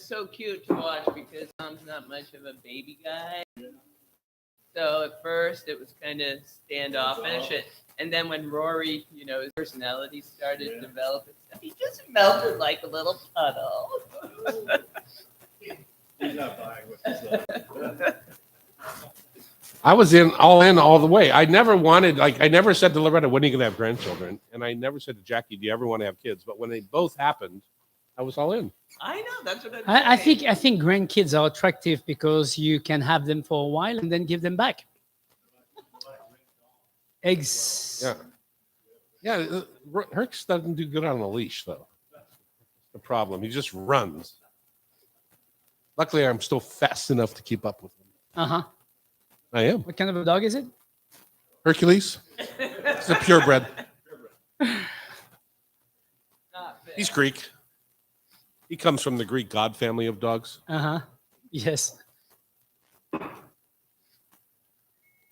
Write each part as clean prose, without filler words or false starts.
so cute to watch because Tom's not much of a baby guy. So at first it was kind of standoffish, and then when Rory, his personality started to develop and stuff, he just melted like a little puddle. He's not buying what he's I was all in all the way. I never wanted, I never said to Loretta, when are you going to have grandchildren? And I never said to Jackie, do you ever want to have kids? But when they both happened, I was all in. I know, that's what I think grandkids are attractive because you can have them for a while and then give them back. Eggs. Yeah. Yeah, Herx doesn't do good on a leash, though. That's the problem. He just runs. Luckily, I'm still fast enough to keep up with him. Uh-huh. I am. What kind of a dog is it? Hercules. It's a purebred. He's Greek. He comes from the Greek god family of dogs. Uh-huh. Yes.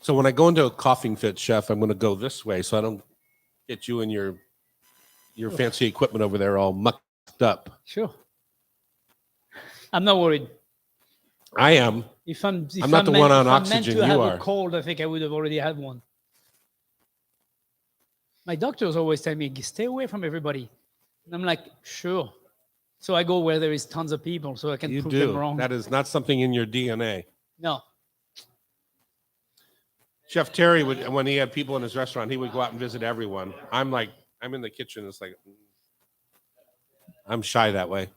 So when I go into a coughing fit, Chef, I'm going to go this way so I don't get you and your fancy equipment over there all mucked up. Sure. I'm not worried. I am. If I'm not the one on if I'm oxygen, meant to you have are. a cold, I think I would have already had one. My doctors always tell me, stay away from everybody. And I'm like, sure. So I go where there is tons of people so I can You prove do. them wrong. That is not something in your DNA. No. Chef Terry would, when he had people in his restaurant, he would go out and visit everyone. I'm in the kitchen. It's like, I'm shy that way.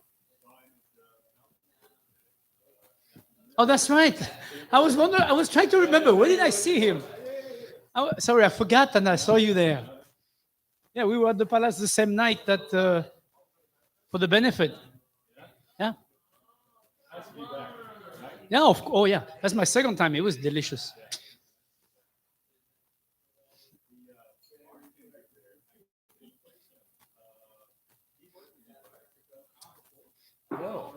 Oh, that's right. I was trying to remember. Where did I see him? Sorry, I forgot and I saw you there. Yeah, we were at the palace the same night that for the benefit. Yeah. Yeah. Oh, yeah. That's my second time. It was delicious. No.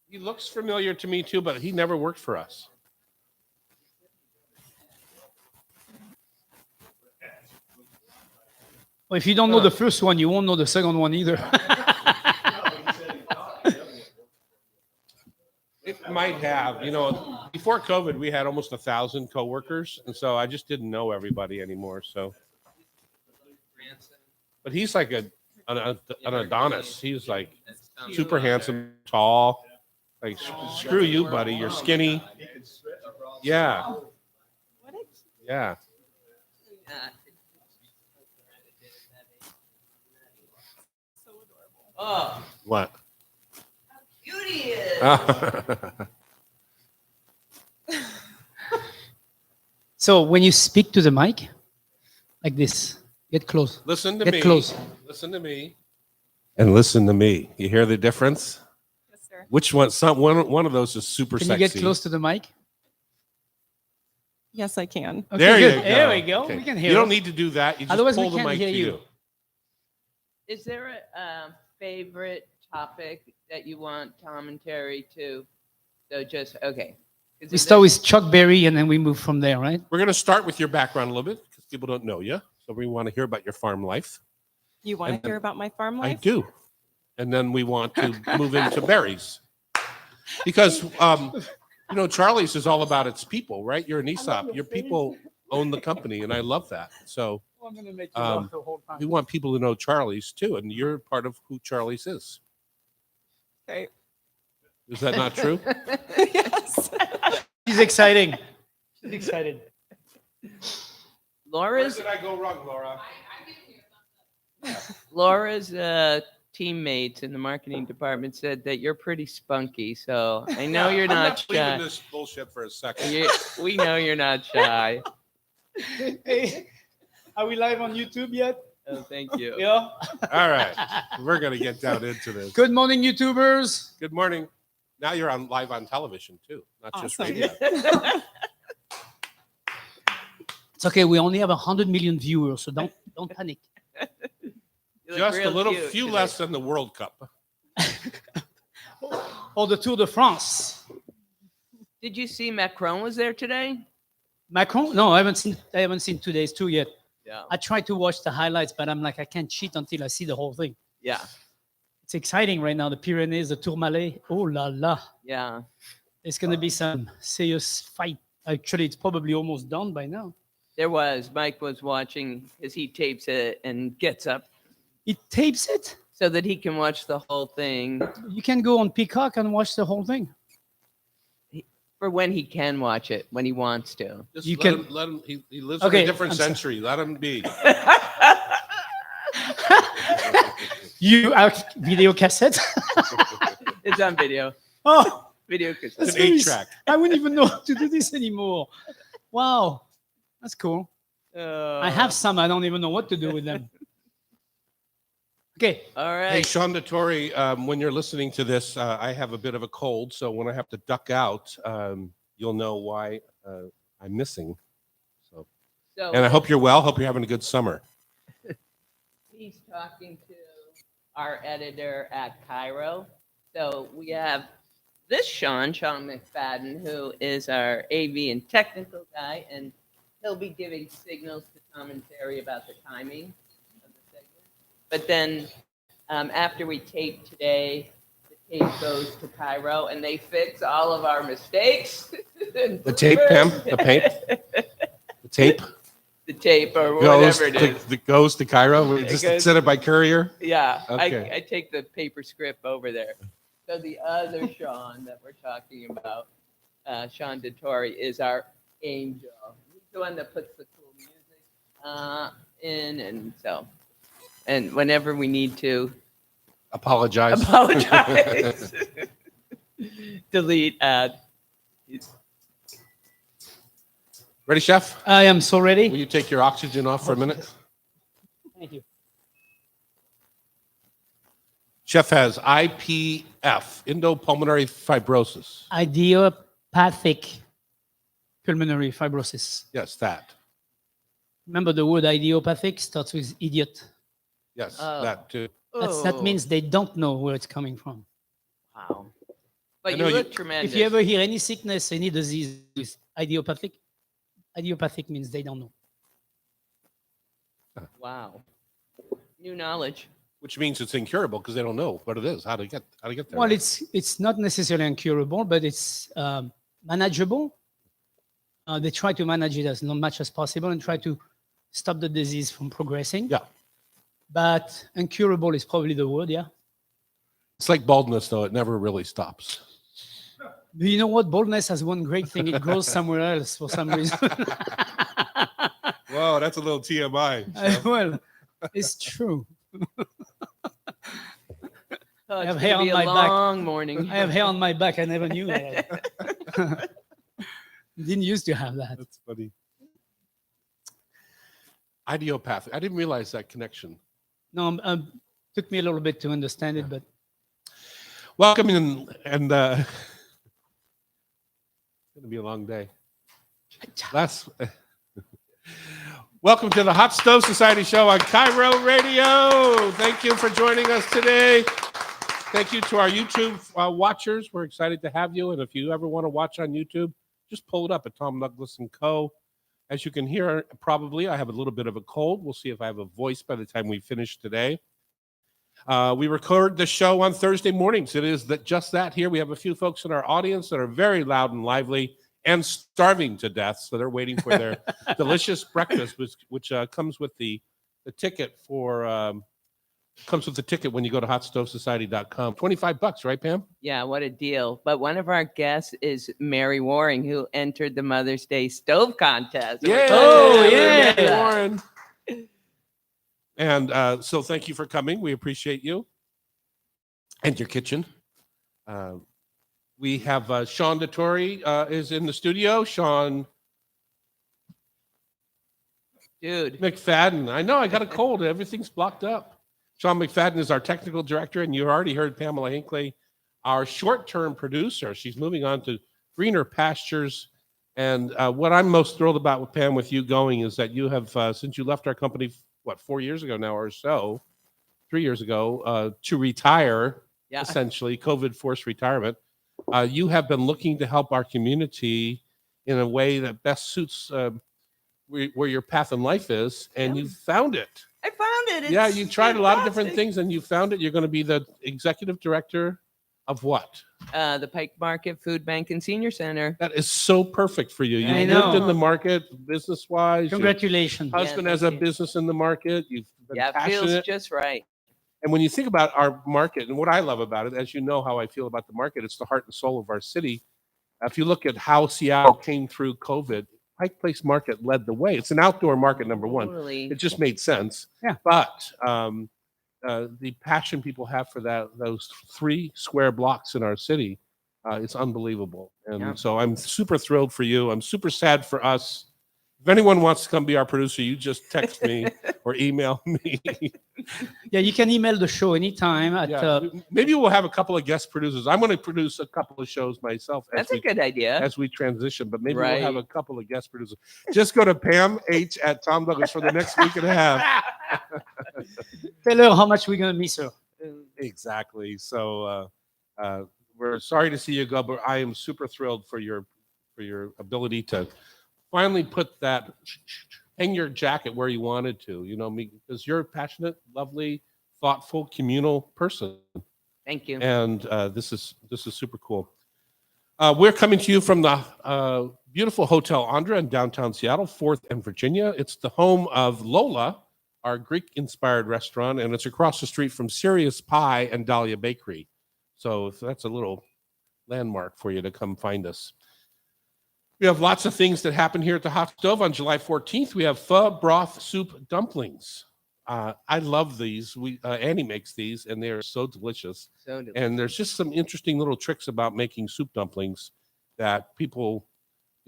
He looks familiar to me too, but he never worked for us. Well, if you don't know the first one, you won't know the second one either. It might have. Before COVID, we had almost 1,000 coworkers, and so I just didn't know everybody anymore. So, but he's like an Adonis. He's like super handsome, tall. Like, screw you, buddy. You're skinny. Yeah. Yeah. Oh, What? how cute he is. So when you speak to the mic, like this, get close. Listen to Get me. close. Listen to me. And listen to me. You hear the difference? Yes, sir. Which one? One of those is super Can sexy. you get close to the mic? Yes, I can. Okay, There good. you go. There we go. Okay. We can hear You don't us. need to do that. You just Otherwise, pull we the can't mic hear to you. you. Is there a favorite topic that you want commentary to? So just, okay. We start with Chuck Berry and then we move from there, right? We're going to start with your background a little bit because people don't know you. So we want to hear about your farm life. You want And to hear about my farm I life? do. And then we want to move into berries. Because, Charlie's is all about its people, right? You're an ESOP. Your people own the company, and I love that. So I'm going to make you laugh the whole time. we want people to know Charlie's too, and you're part of who Charlie's is. Okay. Is that not true? Yes. She's exciting. She's excited. Laura's I go wrong, Laura? teammates in the marketing department said that you're pretty spunky. So I know you're I'm not leaving shy. this bullshit for a second. We know you're not shy. Hey, are we live on YouTube yet? Oh, thank you. Yeah. All right, we're gonna get down into this. Good morning, YouTubers. Good morning. Now you're live on television too, not just Awesome. radio. It's okay. We only have 100 million viewers, so don't panic. You look Just a real little cute few today. less than the World Cup. Or the Tour de France. Did you see Macron was there today? Macron? No, I haven't seen today's tour yet. Yeah. I tried to watch the highlights, but I'm like, I can't cheat until I see the whole thing. Yeah. It's exciting right now. The Pyrenees, the Tourmalet. Oh la la. Yeah. There's going to be some serious fight. Actually, it's probably almost done by now. There was. Mike was watching because he tapes it and gets up It tapes it. so that he can watch the whole thing You can go on Peacock and watch the whole thing. for when he can watch it, when he wants to. Just You let can- him. He lives in Okay, a different I'm sorry. century. Let him be. You video cassette? It's on video. Oh, Video It's cassette. an very 8-track. I wouldn't even know how to do this anymore. Wow, that's cool. I have some. I don't even know what to do with them. Okay. All right. Hey, Sean Dettori, when you're listening to this, I have a bit of a cold, so when I have to duck out, you'll know why I'm missing. So, So and I hope you're well. Hope you're having a good summer. he's talking to our editor at Cairo. So we have this Sean McFadden, who is our AV and technical guy, and he'll be giving signals to commentary about the timing of the segment. But then after we tape today, the tape goes to Cairo, and they fix all of our mistakes. The tape, Pam? The paint? The tape The tape or goes whatever it is. goes to Cairo. We It just goes- send it by courier. Yeah, Okay. I take the paper script over there. So the other Sean that we're talking about, Sean Dettori, is our angel. He's the one that puts the cool music in, and whenever we need to Apologize. apologize, delete, add. Ready, Chef? I am so Will ready. you take your oxygen off for a minute? Thank you. Chef has IPF, endopulmonary fibrosis. Idiopathic pulmonary fibrosis. Yes, that. Remember the word idiopathic starts with idiot. Yes, Oh. that too. That Oh, means they don't know where it's coming from. wow. I But you know look you- tremendous. If you ever hear any sickness, any disease with idiopathic means they don't know. Wow, new knowledge. Which means it's incurable because they don't know what it is, how to get there. Well, right? it's not necessarily incurable, but it's manageable. They try to manage it as much as possible and try to stop the disease from progressing. Yeah. But incurable is probably the word, yeah. It's like baldness, though. It never really stops. But you know what? Baldness has one great thing. It grows somewhere else for some reason. Whoa, that's a little TMI. Well, it's true. Oh, it's have gonna hair on be a my back. long morning. I have hair on my back. I never knew that. Didn't used to have that. That's funny. Idiopathic. I didn't realize that connection. No, took me a little bit to understand it, but Welcome in, and it's going to be a long day. Welcome to the Hot Stove Society show on Cairo Radio. Thank you for joining us today. Thank you to our YouTube watchers. We're excited to have you. And if you ever want to watch on YouTube, just pull it up at Tom Douglas & Co. As you can hear, probably, I have a little bit of a cold. We'll see if I have a voice by the time we finish today. We record the show on Thursday mornings. It is just that here. We have a few folks in our audience that are very loud and lively and starving to death. So they're waiting for their delicious breakfast, which comes with the ticket for comes with the ticket when you go to hotstovesociety.com. $25, right, Pam? Yeah, what a deal. But one of our guests is Mary Waring, who entered the Mother's Day Stove Contest. Yeah. Oh, Yeah. yeah. Warren. And so thank you for coming. We appreciate you and your kitchen. We have Sean Dettori is in the studio. Sean Dude, McFadden. I know I got a cold. Everything's blocked up. Sean McFadden is our technical director, and you already heard Pamela Hinckley, our short-term producer. She's moving on to greener pastures. And what I'm most thrilled about with Pam, with you going, is that you have, since you left our company, 4 years ago now or so, 3 years ago, to retire, yeah. essentially, COVID forced retirement. You have been looking to help our community in a way that best suits where your path in life is, and Yeah. you found it. I found it. Yeah, It's you tried a lot of different fantastic. things and you found it. You're going to be the executive director of what? The Pike Market Food Bank and Senior Center. That is so perfect for you. I You've know. lived in the market business wise. Congratulations. Husband Yeah, has a thank you. business in the market. You've been Yeah, it feels passionate. just right. And when you think about our market and what I love about it, as you know how I feel about the market, it's the heart and soul of our city. If you look at how Seattle came through COVID, Pike Place Market led the way. It's an outdoor market, number one. Totally. It just made sense. Yeah. But the passion people have for those 3 square blocks in our city, it's unbelievable. And Yeah. so I'm super thrilled for you. I'm super sad for us. If anyone wants to come be our producer, you just text me or email me. Yeah, you can email the show anytime at Maybe we'll have a couple of guest producers. I'm going to produce a couple of shows myself That's a good idea. as we transition, but maybe we'll have a Right. couple of guest producers. Just go to Pam H at Tom Douglas for the next week and a half. tell her how much we're gonna miss her. Exactly. So we're sorry to see you go, but I am super thrilled for your ability to finally put that hang your jacket where you wanted to. You know, because you're a passionate, lovely, thoughtful, communal person, Thank you. and this is super cool. We're coming to you from the beautiful Hotel Andra in downtown Seattle, 4th and Virginia. It's the home of Lola, our Greek-inspired restaurant, and it's across the street from Sirius Pie and Dahlia Bakery. So that's a little landmark for you to come find us. We have lots of things that happen here at the Hot Stove. On July 14th, we have pho broth soup dumplings. I love these. Annie makes these, and they are so delicious. So delicious. And there's just some interesting little tricks about making soup dumplings that people,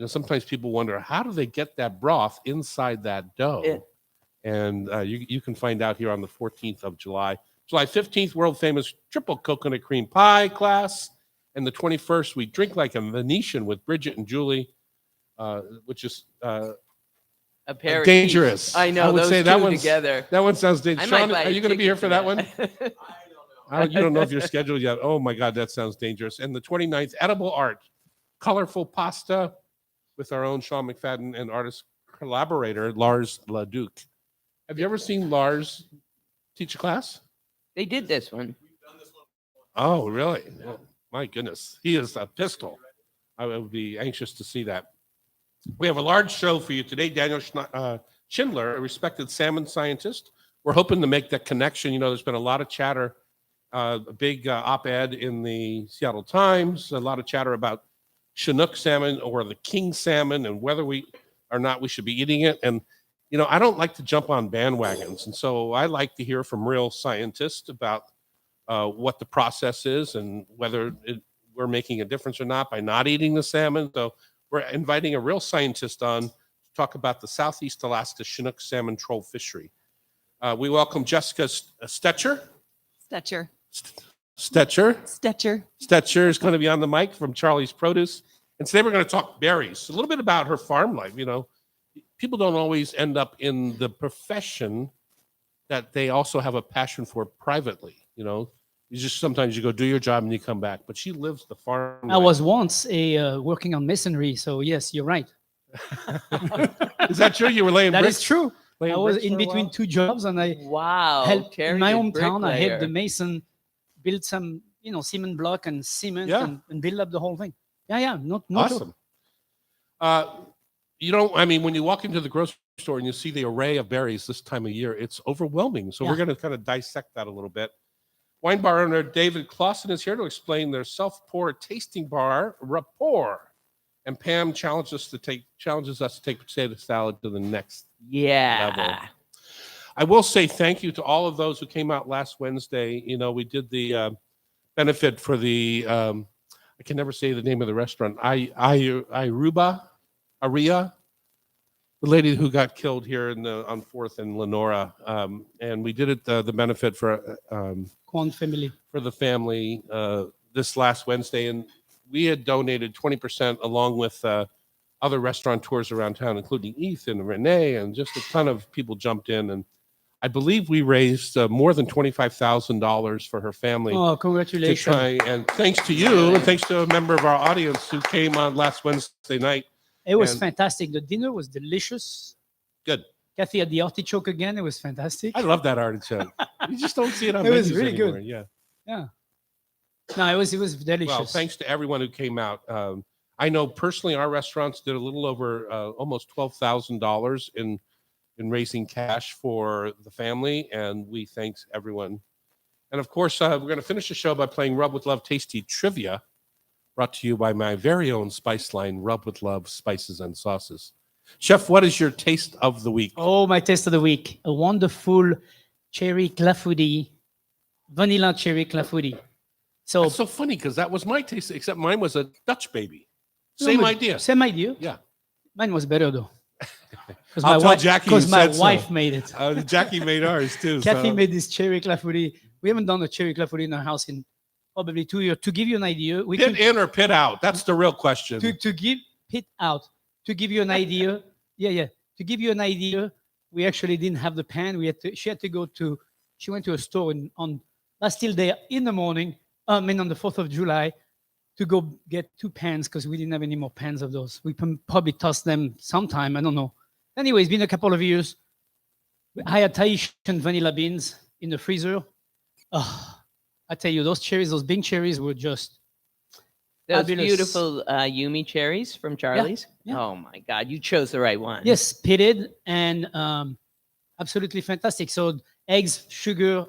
sometimes people wonder, how do they get that broth inside that dough? Yeah. And you can find out here on the 14th of July. July 15th, world famous triple coconut cream pie class. And the 21st, we drink like a Venetian with Bridget and Julie, which is Aperitif. dangerous. I know. I would those say that two one's- together. That one sounds I dangerous. might Sean, buy are a you going to be here ticket for that one? You don't know if you're scheduled yet. Oh my God, that sounds dangerous. And the 29th, edible art, colorful pasta with our own Sean McFadden and artist collaborator, Lars Leduc. Have you ever seen Lars teach a class? They did this one. Oh, really? Oh, my goodness. He is a pistol. I would be anxious to see that. We have a large show for you today. Daniel Schindler, a respected salmon scientist. We're hoping to make that connection. You know, there's been a lot of chatter, a big op-ed in the Seattle Times, a lot of chatter about Chinook salmon or the king salmon and whether we or not we should be eating it. And, you know, I don't like to jump on bandwagons. And so I like to hear from real scientists about what the process is and whether we're making a difference or not by not eating the salmon. So we're inviting a real scientist on to talk about the Southeast Alaska Chinook salmon troll fishery. We welcome Jessica Stetcher. Stetcher. Stetcher is going to be on the mic from Charlie's Produce. And today we're going to talk berries, a little bit about her farm life. You know, people don't always end up in the profession that they also have a passion for privately. You know, you just sometimes you go do your job and you come back, but she lives the farm I life. was once working on masonry, so yes, you're right. Is that true? You were laying That bricks? is true. Laying I was bricks in for a between while? 2 jobs, and I Wow. helped in my Heritage hometown. I helped the bricklayer. mason build some, cement block and cement Yeah. and build up the whole thing. Yeah, no joke. Awesome. I mean, when you walk into the grocery store and you see the array of berries this time of year, it's overwhelming. So we're Yeah. going to kind of dissect that a little bit. Wine bar owner David Clausen is here to explain their self-pour tasting bar, Rapport. And Pam challenges us to take potato salad to the next Yeah. level. I will say thank you to all of those who came out last Wednesday. You know, we did the benefit for the I can never say the name of the restaurant. Aria, the lady who got killed here on 4th and Lenora, and we did it the benefit for Quan family. the family this last Wednesday, and we had donated 20% along with other restaurateurs around town, including Ethan and Renee, and just a ton of people jumped in, and I believe we raised more than $25,000 for her family. Oh, To congratulations. try, and thanks to you, and thanks to a member of our audience who came on last Wednesday night. It was and- fantastic. The dinner was delicious. Good. Kathy had the artichoke again. It was fantastic. I love that artichoke. You just don't see it on It was menus really good. anymore. Yeah. Yeah. No, it was delicious. Well, thanks to everyone who came out. I know personally our restaurants did a little over almost $12,000 in raising cash for the family, and we thanks everyone. And of course, we're going to finish the show by playing Rub with Love Tasty Trivia, brought to you by my very own spice line, Rub with Love Spices and Sauces. Chef, what is your taste of the week? Oh, my taste of the week. A wonderful cherry clafouti, vanilla cherry clafouti. So, That's so funny because that was my taste, except mine was a Dutch baby. No, Same but idea. Same idea. Yeah. Mine was better though. Because I'll tell Jackie you my said so. wife made it. Jackie made ours too. Kathy so- made this cherry clafouti. We haven't done a cherry clafouti in our house in probably 2 years. To give you an idea, we Pit could, in or pit out? That's the real question. to give pit out. To give you an idea, yeah. To give you an idea, we actually didn't have the pan. She had to go to. She went to a store on Bastille Day in the morning. On the 4th of July, to go get 2 pans because we didn't have any more pans of those. We can probably toss them sometime. I don't know. Anyway, it's been a couple of years. I had Tahitian vanilla beans in the freezer. Oh, I tell you, those cherries, those big cherries were just Those fabulous. beautiful Yumi cherries from Charlie's. yeah. Oh my God, you chose the right one. yes, pitted and absolutely fantastic. So eggs, sugar.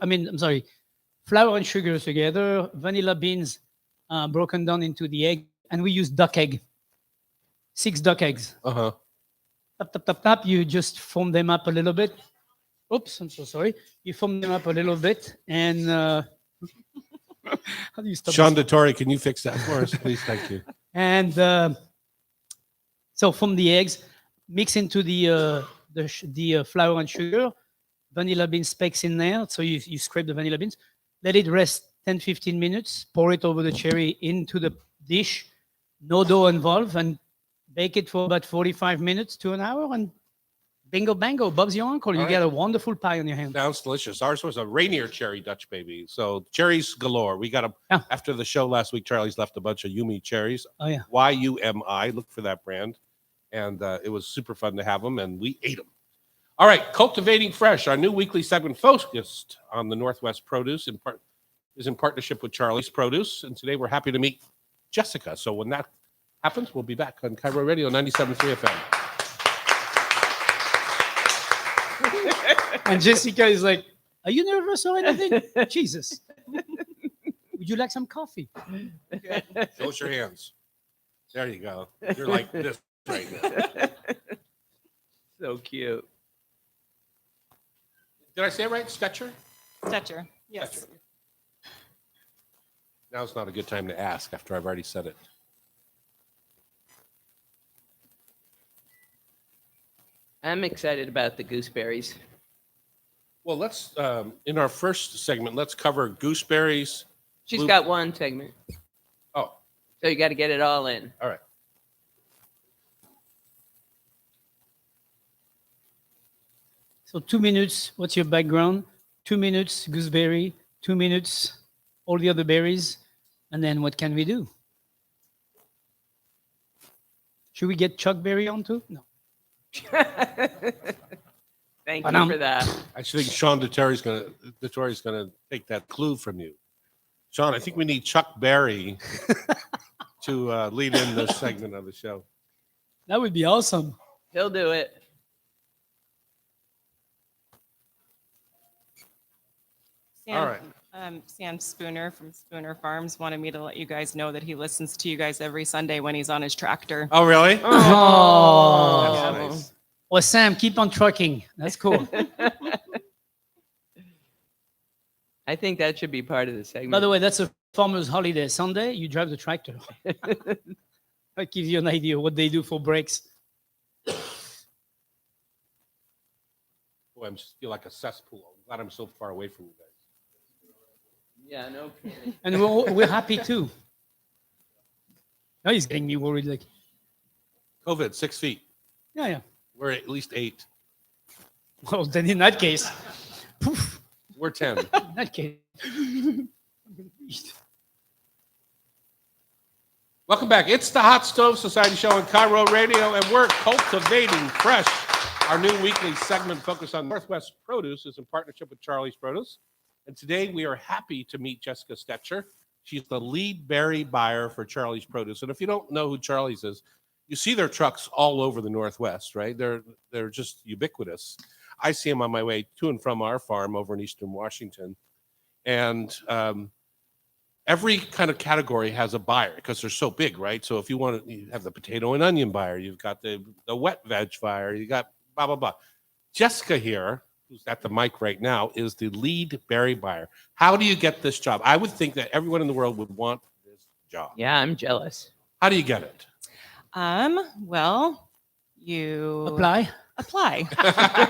Flour and sugar together. Vanilla beans broken down into the egg, and we use duck egg. 6 duck eggs. Uh-huh. Tap. You just foam them up a little bit. Oops, I'm so sorry. You foam them up a little bit, and how do you stop? Sean this? Dettori, can you fix that for us, please? Thank you. And so from the eggs, mix into the flour and sugar, vanilla bean specks in there. So you scrape the vanilla beans, let it rest 10-15 minutes, pour it over the cherry into the dish, no dough involved, and bake it for about 45 minutes to an hour, and bingo bango, Bob's your uncle. You All get right. a wonderful pie on your hands. Sounds delicious. Ours was a Rainier cherry Dutch baby. So cherries galore. We got Yeah. after the show last week, Charlie's left a bunch of Yumi cherries. Oh yeah. YUMI. Look for that brand. And it was super fun to have them, and we ate them. All right, Cultivating Fresh, our new weekly segment focused on the Northwest produce, is in partnership with Charlie's Produce. And today we're happy to meet Jessica. So when that happens, we'll be back on Cairo Radio 97.3 FM. And Jessica is like, "Are you nervous or anything?" Jesus. Would you like some coffee? Show us your hands. There you go. You're like this right now. So cute. Did I say it right? Stetcher? Stetcher. Yes. Now's not a good time to ask after I've already said it. I'm excited about the gooseberries. Well, let's, in our first segment, let's cover gooseberries. She's got one segment, Oh, so you got to get it all in. all right. So 2 minutes, what's your background? 2 minutes, gooseberry, 2 minutes, all the other berries. And then what can we do? Should we get Chuck Berry on too? No. Thank you for that. I think Sean Dettori's gonna take that clue from you. Sean, I think we need Chuck Berry to lead in this segment of the show. That would be awesome. He'll do it. All right. Sam Spooner from Spooner Farms wanted me to let you guys know that he listens to you guys every Sunday when he's on his tractor. Oh, really? Oh. That's nice. Well, Sam, keep on trucking. That's cool. I think that should be part of the segment. By the way, that's a farmer's holiday. Sunday, you drive the tractor. That gives you an idea what they do for breaks. Boy, I just feel like a cesspool. I'm glad I'm so far away from you guys. Yeah, no kidding. And we're happy too. Now he's getting me worried. Like, COVID, 6 feet. yeah. We're at least 8. Well, then in that case, poof, We're 10. in that case. Welcome back. It's the Hot Stove Society Show on Cairo Radio, and we're cultivating fresh. Our new weekly segment focused on Northwest produce is in partnership with Charlie's Produce. And today we are happy to meet Jessica Stetcher. She's the lead berry buyer for Charlie's Produce. And if you don't know who Charlie's is, you see their trucks all over the Northwest, right? They're just ubiquitous. I see them on my way to and from our farm over in Eastern Washington. And every kind of category has a buyer because they're so big, right? So if you have the potato and onion buyer, you've got the wet veg buyer, you got blah, blah, blah. Jessica here, who's at the mic right now, is the lead berry buyer. How do you get this job? I would think that everyone in the world would want this job. Yeah, I'm jealous. How do you get it? Well, you Apply.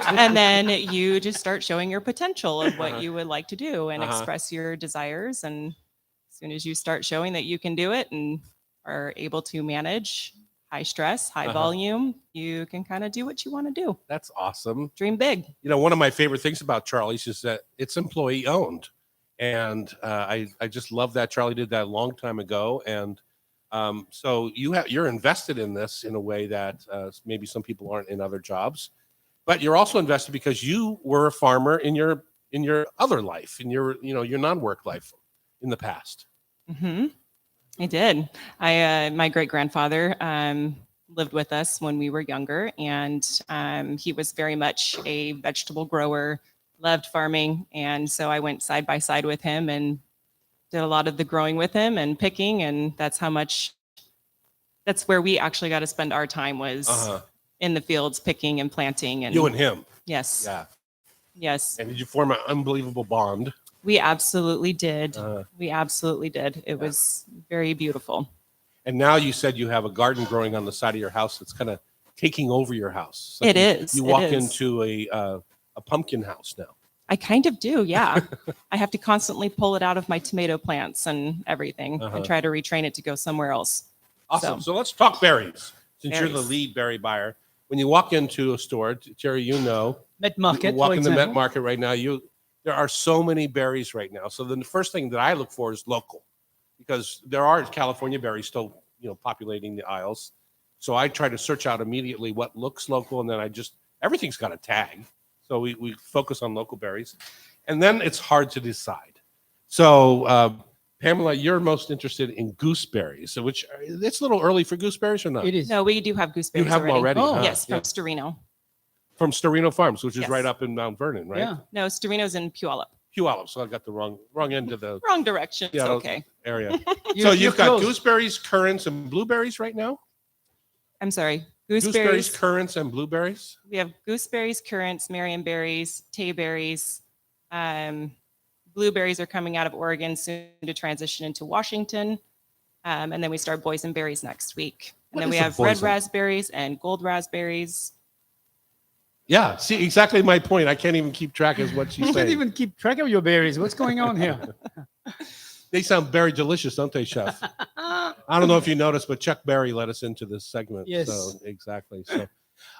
and then you just start showing your potential of what you would like to do and express your desires. And as soon as you start showing that you can do it and are able to manage high stress, high volume, you can kind of do what you want to do. That's awesome. Dream big. You know, one of my favorite things about Charlie's is that it's employee owned. And I just love that Charlie did that a long time ago. And so you're invested in this in a way that maybe some people aren't in other jobs, but you're also invested because you were a farmer in your other life, in your non-work life in the past. Mm-hmm. I did. My great grandfather lived with us when we were younger, and he was very much a vegetable grower, loved farming, and so I went side by side with him and did a lot of the growing with him and picking, and that's where we actually got to spend our time was in the fields picking and planting. And you and him. Yes. Yeah. Yes. And did you form an unbelievable bond? We absolutely did. It was very beautiful. And now you said you have a garden growing on the side of your house that's kind of taking over your house. It is. You walk into a pumpkin house now. I kind of do, yeah. I have to constantly pull it out of my tomato plants and everything and try to retrain it to go somewhere else. Awesome. So let's talk berries. Since you're the Berries. lead berry buyer, when you walk into a store, Jerry, Met market. you walk for in the Met example. Market right now, there are so many berries right now. So then the first thing that I look for is local, because there are California berries still, populating the aisles. So I try to search out immediately what looks local, and then everything's got a tag. So we focus on local berries, and then it's hard to decide. So Pamela, you're most interested in gooseberries, which it's a little early for gooseberries or not? It is. No, we do have gooseberries You have them already? Oh. huh? Yes, from Yeah. Storino. From Storino Farms, which is Yes. right up in Mount Vernon, right? Yeah. No, Storino's in Puyallup. Puyallup. So I got the wrong end of the Wrong direction. It's Yeah, okay. area. You- So you're you've got close. gooseberries, currants, and blueberries right now? I'm sorry. Gooseberries, Gooseberries. currants, and blueberries? We have gooseberries, currants, marionberries, tayberries. Blueberries are coming out of Oregon soon to transition into Washington. And then we start boysenberries next week. And What then is we a have red boysen? raspberries and gold raspberries. Yeah, see, exactly my point. I can't even keep track of what she's You can't saying. even keep track of your berries. What's going on here? They sound very delicious, don't they, Chef? I don't know if you noticed, but Chuck Berry led us into this segment. Yes. So, exactly. So,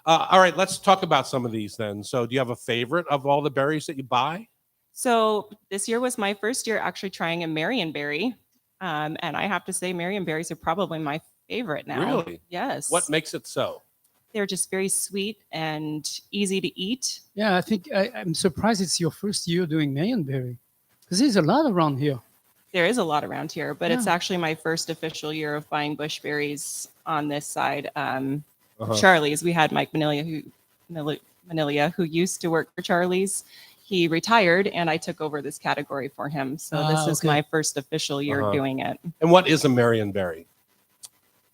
all right, let's talk about some of these then. So do you have a favorite of all the berries that you buy? So this year was my first year actually trying a marionberry. And I have to say marionberries are probably my favorite now. Really? Yes. What makes it so? They're just very sweet and easy to eat. Yeah, I think I'm surprised it's your first year doing marionberry, because there's a lot around here. There is a lot around here, but it's Yeah. actually my first official year of buying bushberries on this side. Uh-huh. Charlie's, we had Mike Manilia, who used to work for Charlie's. He retired, and I took over this category for him. So this is okay. my first official year Uh-huh. doing it. And what is a Marionberry?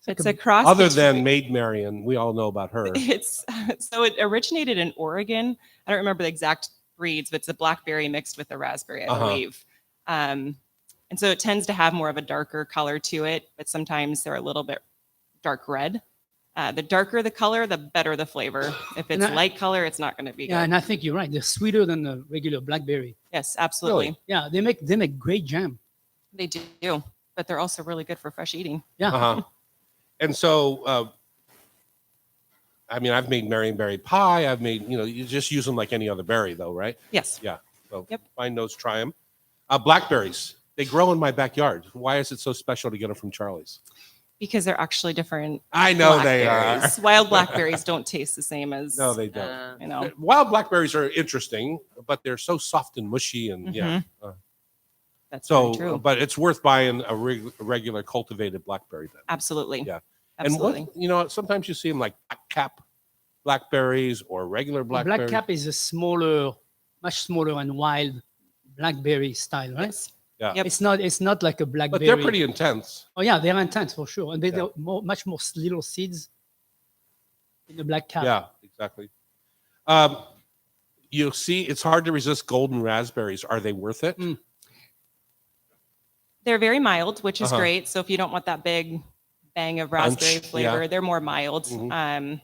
It's a cross. Other between- than Maid Marian, we all know about her. It's so it originated in Oregon. I don't remember the exact breeds, but it's a blackberry mixed with a raspberry, I believe. And so it tends to have more of a darker color to it, but sometimes they're a little bit dark red. The darker the color, the better the flavor. If it's And I- light color, it's not going to be Yeah, good. and I think you're right. They're sweeter than the regular blackberry. Yes, absolutely. Really? Yeah, they make great jam. They do, but they're also really good for fresh eating. Yeah. Uh-huh. And so, I mean, I've made Marionberry pie. I've made, you just use them like any other berry, though, right? Yes. Yeah. So Yep. find those, try them. Blackberries, they grow in my backyard. Why is it so special to get them from Charlie's? Because they're actually different. I know they are. Blackberries. Wild blackberries don't taste the same as. No, they don't. You know. Wild blackberries are interesting, but they're so soft and mushy, and yeah. That's very true. So, but it's worth buying a regular cultivated blackberry then. Absolutely. Yeah. Absolutely. And what, you know, sometimes you see them like black cap blackberries or regular blackberries. Black cap is a smaller, much smaller and wild blackberry style, right? Yes. Yeah. Yep. It's not like a blackberry. But they're pretty intense. Oh yeah, they're intense for sure, and they're much more little seeds in the black cap. Yeah, exactly. You see, it's hard to resist golden raspberries. Are they worth it? They're very mild, which is Uh-huh. great. So if you don't want that big bang of raspberry Punch, flavor, yeah. they're more mild. Mhm.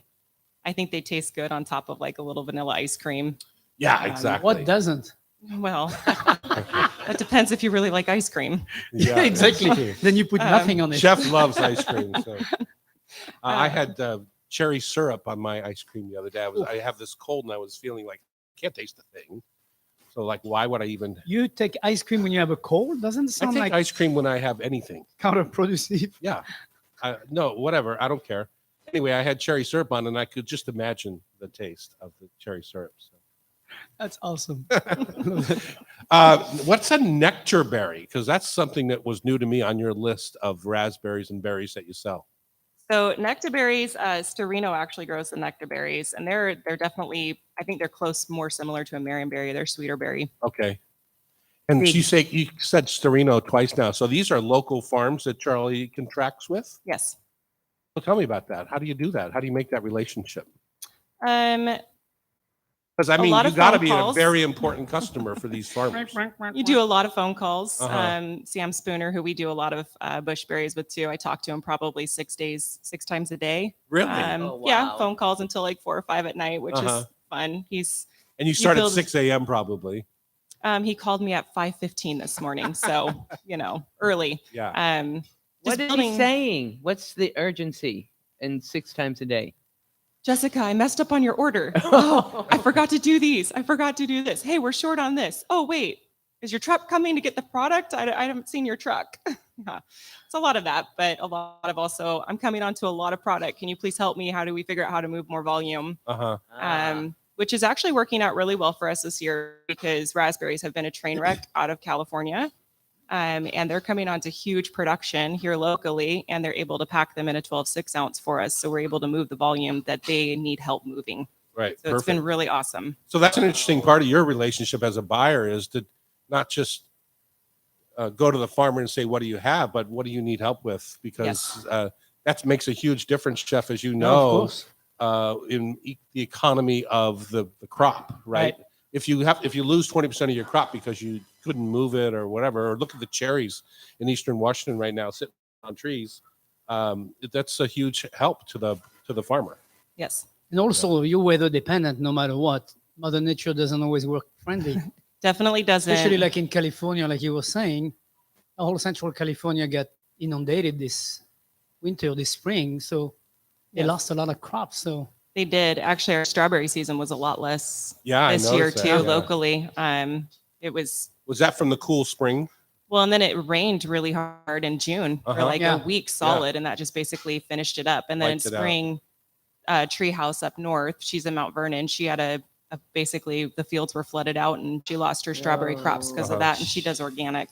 I think they taste good on top of like a little vanilla ice cream. Yeah, exactly. What doesn't? Well, that depends if you really like ice cream. Yeah, exactly. Then you put nothing on it. Chef loves ice cream. So. I had cherry syrup on my ice cream the other day. I have this cold and I was feeling like I can't taste the thing. So like, why would I even? You take ice cream when you have a cold? Doesn't it I sound take like ice cream when I have anything. counterproductive? Yeah. No, whatever. I don't care. Anyway, I had cherry syrup on and I could just imagine the taste of the cherry syrup. So. That's awesome. What's a nectar berry? Because that's something that was new to me on your list of raspberries and berries that you sell. So nectarberries, Storino actually grows the nectarberries, and they're definitely, I think they're close, more similar to a marionberry. They're sweeter berry. Okay. And you said Storino twice now. So these are local farms that Charlie contracts with? Yes. Well, tell me about that. How do you do that? How do you make that relationship? Because I A mean, lot you of got to phone be calls. a very important customer for these farmers. You do a lot of phone calls. Uh-huh. Sam Spooner, who we do a lot of bush berries with too, I talk to him probably 6 times a day. Really? Oh, Yeah, wow. phone calls until like 4 or 5 at night, which Uh-huh. is fun. And you start at build- 6 a.m. probably. He called me at 5:15 this morning, so early. Yeah. What is he saying? What's the urgency? And 6 times a day. Jessica, I messed up on your order. Oh, I forgot to do these. I forgot to do this. Hey, we're short on this. Oh, wait, is your truck coming to get the product? I haven't seen your truck. Yeah. It's a lot of that, but a lot of also, I'm coming onto a lot of product. Can you please help me? How do we figure out how to move more volume? Uh-huh. Which is actually working out really well for us this year because raspberries have been a train wreck out of California. And they're coming onto huge production here locally, and they're able to pack them in a 12/6 ounce for us. So we're able to move the volume that they need help moving. Right. So it's been really awesome. So that's an interesting part of your relationship as a buyer is to not just go to the farmer and say, what do you have, but what do you need help with? Because that makes a huge difference, Chef, as you know, in the economy of the crop, right? If you lose 20% of your crop because you couldn't move it or whatever, or look at the cherries in Eastern Washington right now sitting on trees, that's a huge help to the farmer. Yes. And also, you're weather dependent no matter what. Mother Nature doesn't always work friendly. Definitely doesn't. Especially like in California, like you were saying, the whole Central California got inundated this winter, this spring. So they lost a lot of crops. So They did. Actually, our strawberry season was a lot less I this year noticed too, that, yeah. locally. It was that from the cool spring? well, and then it rained really hard in June for Uh-huh. like Yeah. a week solid, and that just basically finished it up. And then Wiped it in out. spring, Treehouse up north, she's in Mount Vernon. She had a basically the fields were flooded out, and she lost her strawberry crops because of that. And she does organic.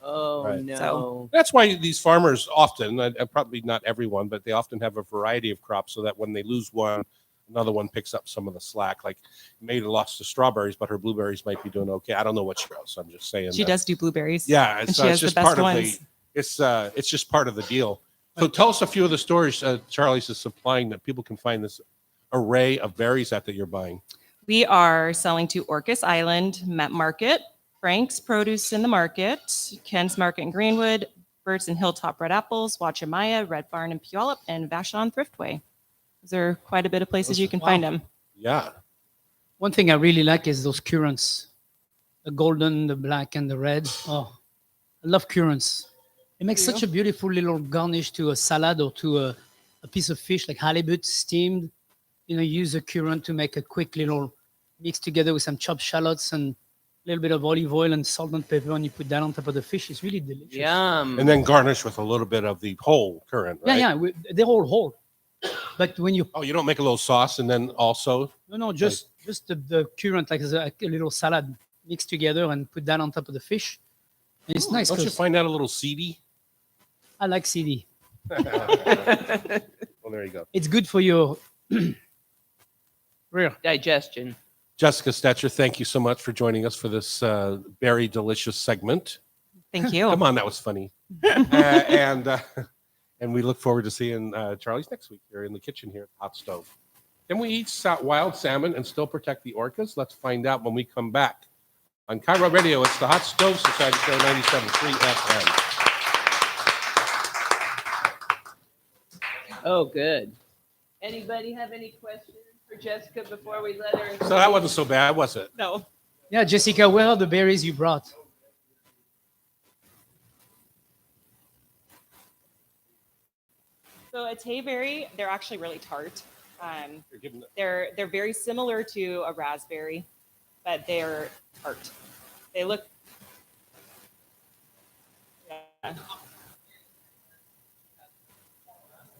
Oh, Right. no. That's why these farmers often, probably not everyone, but they often have a variety of crops so that when they lose one, another one picks up some of the slack. Like May lost the strawberries, but her blueberries might be doing okay. I don't know what she grows. So I'm just saying. She does do blueberries. Yeah, and it's, she has it's just the best part of ones. it's just part of the deal. So tell us a few of the stores Charlie's is supplying that people can find this array of berries that you're buying. We are selling to Orcas Island, Met Market, Frank's Produce in the Market, Ken's Market in Greenwood, Burt's and Hilltop Red Apples, Watchamaya, Red Barn and Puyallup, and Vashon Thriftway. Those are quite a bit of places you can find them. Yeah. one thing I really like is those currants, the golden, the black, and the red. Oh, I love currants. It makes such a beautiful little garnish to a salad or to a piece of fish like halibut steamed. Use a currant to make a quick little mix together with some chopped shallots and little bit of olive oil and salt and pepper, and you put that on top of the fish. It's really delicious. Yum. And then garnish with a little bit of the whole currant, right? Yeah, they're all whole. But when you Oh, you don't make a little sauce and then also. no, just the current, like a little salad mixed together, and put that on top of the fish. And it's nice Don't you 'cause find that a little seedy? I like CD. Well, there you go. It's good for your rear. Digestion. Jessica Stetcher, thank you so much for joining us for this very delicious segment. Thank you. Come on, that was funny. And we look forward to seeing Charlie's next week here in the kitchen here at the Hot Stove. Can we eat wild salmon and still protect the orcas? Let's find out when we come back. On Cairo Radio, it's the Hot Stove Society Show 97.3 FM. Oh, good. Anybody have any questions for Jessica before we let her? So that wasn't so bad, was it? No. Yeah, Jessica, where are the berries you brought? So a tayberry, they're actually really tart. You're giving it- They're very similar to a raspberry, but they're tart. They look. Yeah.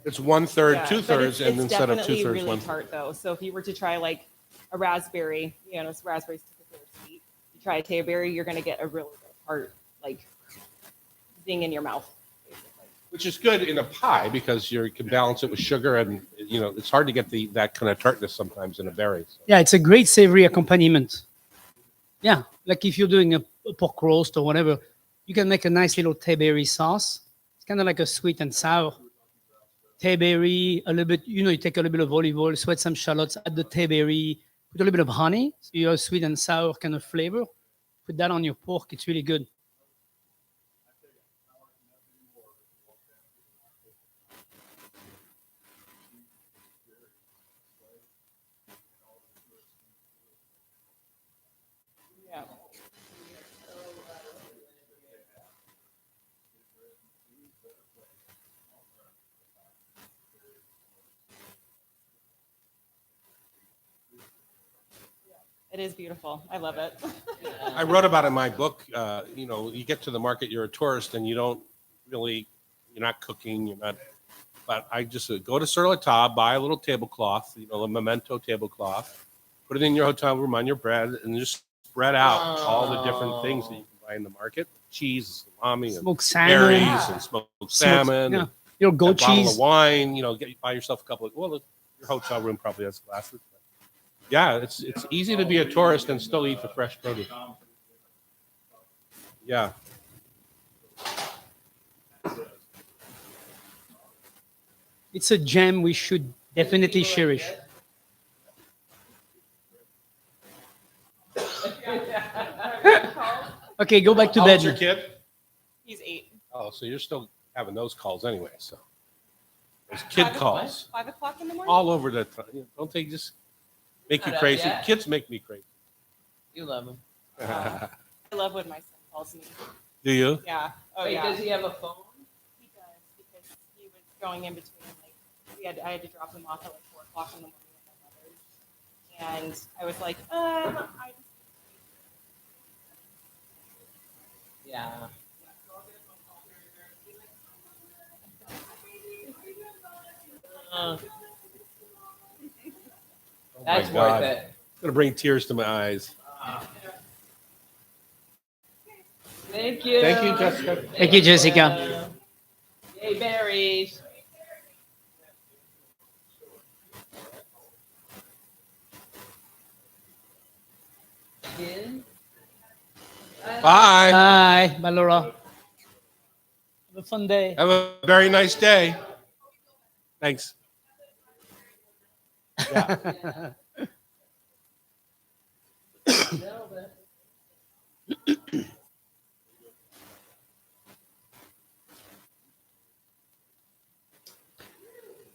It's 1/3, Yeah, 2/3, but and instead of definitely 2/3, really 1/3. tart though. So if you were to try like a raspberry, raspberries typically are sweet. You try a tayberry, you're going to get a really tart, like zing in your mouth, basically. Which is good in a pie because you can balance it with sugar, and it's hard to get that kind of tartness sometimes in a berry. So. Yeah, it's a great savory accompaniment. Yeah, like if you're doing a pork roast or whatever, you can make a nice little tayberry sauce. It's kind of like a sweet and sour tayberry. A little bit, you take a little bit of olive oil, sweat some shallots, add the tayberry, put a little bit of honey, so you have a sweet and sour kind of flavor. Put that on your pork. It's really good. Yeah. It is beautiful. I love it. I wrote about it in my book. You get to the market, you're a tourist, and you're not cooking, But I just go to Sur La Table, buy a little tablecloth, a memento tablecloth, put it in your hotel room on your bread, and just spread out all the different things that you can buy in the market: cheese, salami, and Smoked salmon. berries, and smoked salmon. Yeah. And Your goat a bottle cheese. of wine. Buy yourself a couple of. Well, your hotel room probably has glasses. But yeah, it's easy to be a tourist and still eat the fresh produce. Yeah. It's a gem we should definitely cherish. Okay, go back to How bed. old's your kid? He's 8. Oh, so you're still having those calls anyway. So those kid calls 5 o'clock in the morning. all over the time. Don't they just make you Not up crazy? yet. Kids make me crazy. You love him. I love when my son calls me. Do you? Yeah. Oh Wait, yeah. does he have a phone? He does because he was going in between. I had to drop him off at 4 o'clock in the morning at my mother's, and I was like, Yeah. Uh, that's my God. worth it. It's gonna bring tears to my eyes. Thank you. Thank you, Jessica. Thank you, Jessica. Yay, berries. Again? Bye. Bye. Bye, Laura. Have a fun day. Have a very nice day. Thanks. Yeah.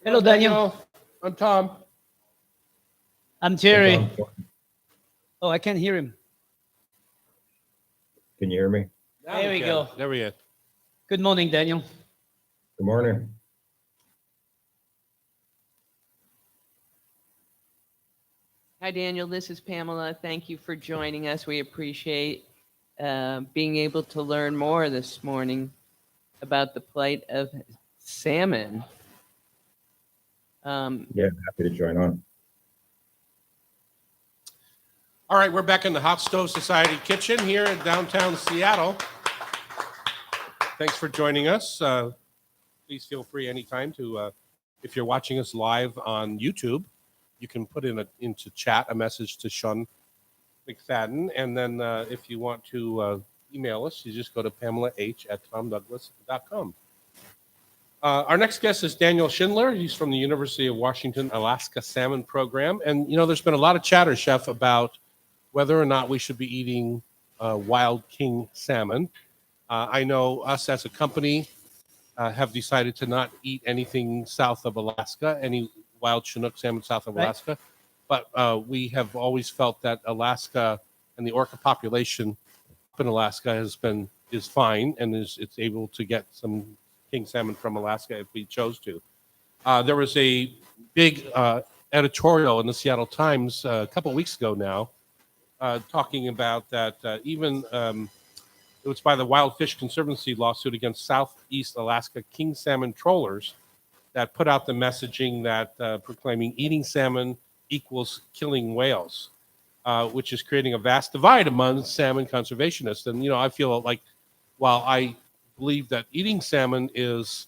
Hello, Daniel. I'm Tom. I'm Thierry. Oh, I can't hear him. Can you hear me? Now There we can. go. There we go. Good morning, Daniel. Good morning. Hi, Daniel. This is Pamela. Thank you for joining us. We appreciate being able to learn more this morning about the plight of salmon. Yeah, happy to join on. All right, we're back in the Hot Stove Society kitchen here in downtown Seattle. Thanks for joining us. Please feel free anytime to, if you're watching us live on YouTube, you can put into chat a message to Sean McFadden. And then if you want to email us, you just go to PamelaH@TomDouglas.com. Our next guest is Daniel Schindler. He's from the University of Washington, Alaska Salmon Program. And, there's been a lot of chatter, Chef, about whether or not we should be eating wild king salmon. I know us as a company have decided to not eat anything south of Alaska, any wild Chinook salmon south of Alaska. But we have always felt that Alaska and the orca population up in Alaska is fine and it's able to get some king salmon from Alaska if we chose to. There was a big editorial in the Seattle Times a couple weeks ago now talking about that even it was by the Wild Fish Conservancy lawsuit against Southeast Alaska king salmon trawlers that put out the messaging that proclaiming eating salmon equals killing whales, which is creating a vast divide among salmon conservationists. And, I feel like while I believe that eating salmon is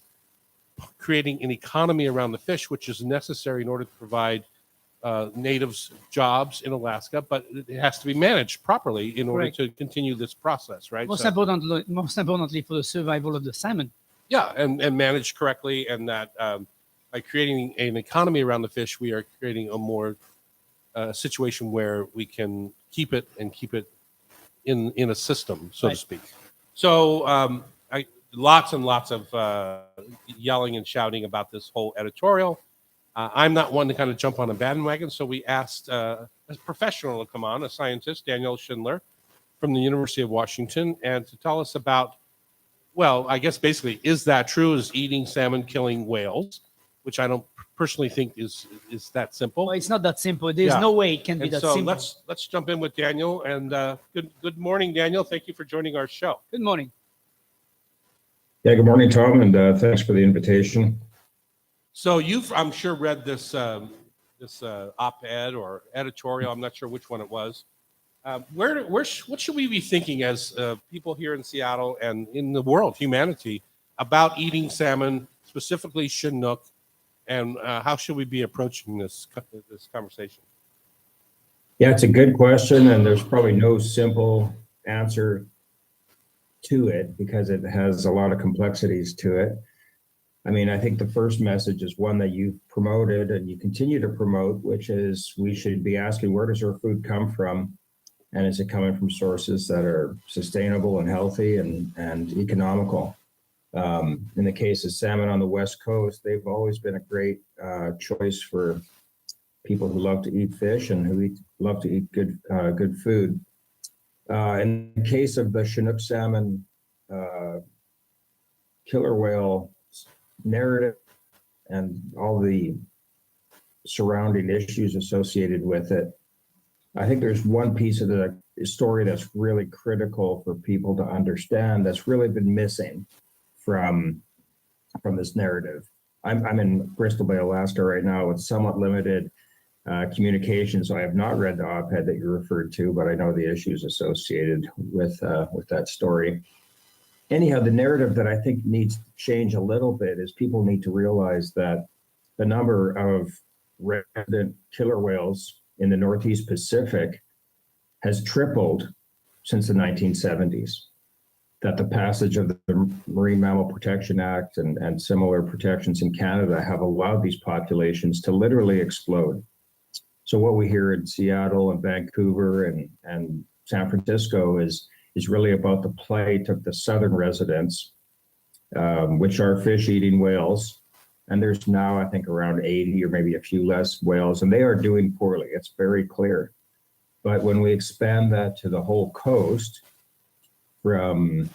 creating an economy around the fish, which is necessary in order to provide natives jobs in Alaska, but it has to be managed properly in order to continue this process, right? Most importantly for the survival of the salmon. Yeah, and managed correctly, and that by creating an economy around the fish, we are creating a more situation where we can keep it in a system, so to speak. So lots and lots of yelling and shouting about this whole editorial. I'm not one to kind of jump on a bandwagon, so we asked a professional to come on, a scientist, Daniel Schindler, from the University of Washington, and to tell us about, well, I guess basically, is that true? Is eating salmon killing whales? Which I don't personally think is that simple. Well, it's not that simple. There's no way it can be that simple. So let's jump in with Daniel. And good morning, Daniel. Thank you for joining our show. Good morning. Yeah, good morning, Tom, and thanks for the invitation. So you've, I'm sure, read this op-ed or editorial. I'm not sure which one it was. What should we be thinking as people here in Seattle and in the world, humanity, about eating salmon, specifically Chinook, and how should we be approaching this conversation? Yeah, it's a good question, and there's probably no simple answer to it because it has a lot of complexities to it. I mean, I think the first message is one that you've promoted and you continue to promote, which is we should be asking, where does our food come from? And is it coming from sources that are sustainable and healthy and economical? In the case of salmon on the West Coast, they've always been a great choice for people who love to eat fish and who love to eat good food. In the case of the Chinook salmon killer whale narrative and all the surrounding issues associated with it, I think there's one piece of the story that's really critical for people to understand that's really been missing from this narrative. I'm in Bristol Bay, Alaska right now with somewhat limited communication, so I have not read the op-ed that you referred to, but I know the issues associated with that story. Anyhow, the narrative that I think needs to change a little bit is people need to realize that the number of resident killer whales in the Northeast Pacific has tripled since the 1970s. That the passage of the Marine Mammal Protection Act and similar protections in Canada have allowed these populations to literally explode. So what we hear in Seattle and Vancouver and San Francisco is really about the plight of the southern residents, which are fish-eating whales. And there's now, I think, around 80 or maybe a few less whales, and they are doing poorly. It's very clear. But when we expand that to the whole coast, from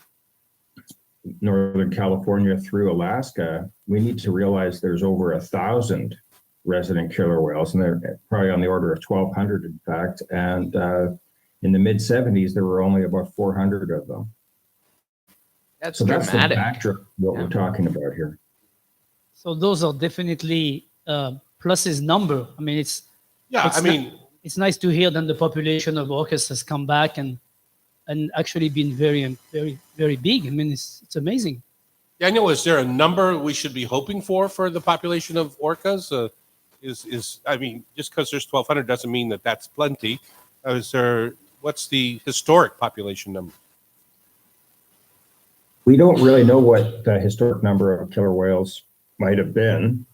Northern California through Alaska, we need to realize there's over 1,000 resident killer whales, and they're probably on the order of 1,200, in fact. And in the mid 70s, there were only about 400 of them. That's So that's the dramatic. backdrop of what Yeah. we're talking about here. So those are definitely pluses number. I mean, Yeah, It's I mean, it's nice to hear that the population of orcas has come back and actually been very, very, very big. I mean, it's amazing. Daniel, is there a number we should be hoping for the population of orcas? I mean, just because there's 1,200 doesn't mean that that's plenty. What's the historic population number? We don't really know what the historic number of killer whales might have been.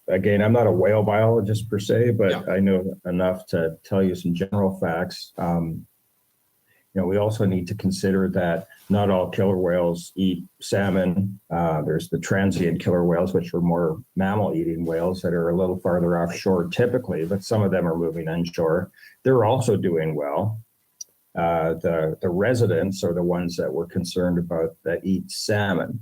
Again, I'm not a whale biologist per se, but Yeah. I know enough to tell you some general facts. We also need to consider that not all killer whales eat salmon. There's the transient killer whales, which are more mammal-eating whales that are a little farther offshore typically, but some of them are moving inshore. They're also doing well. The residents are the ones that we're concerned about that eat salmon.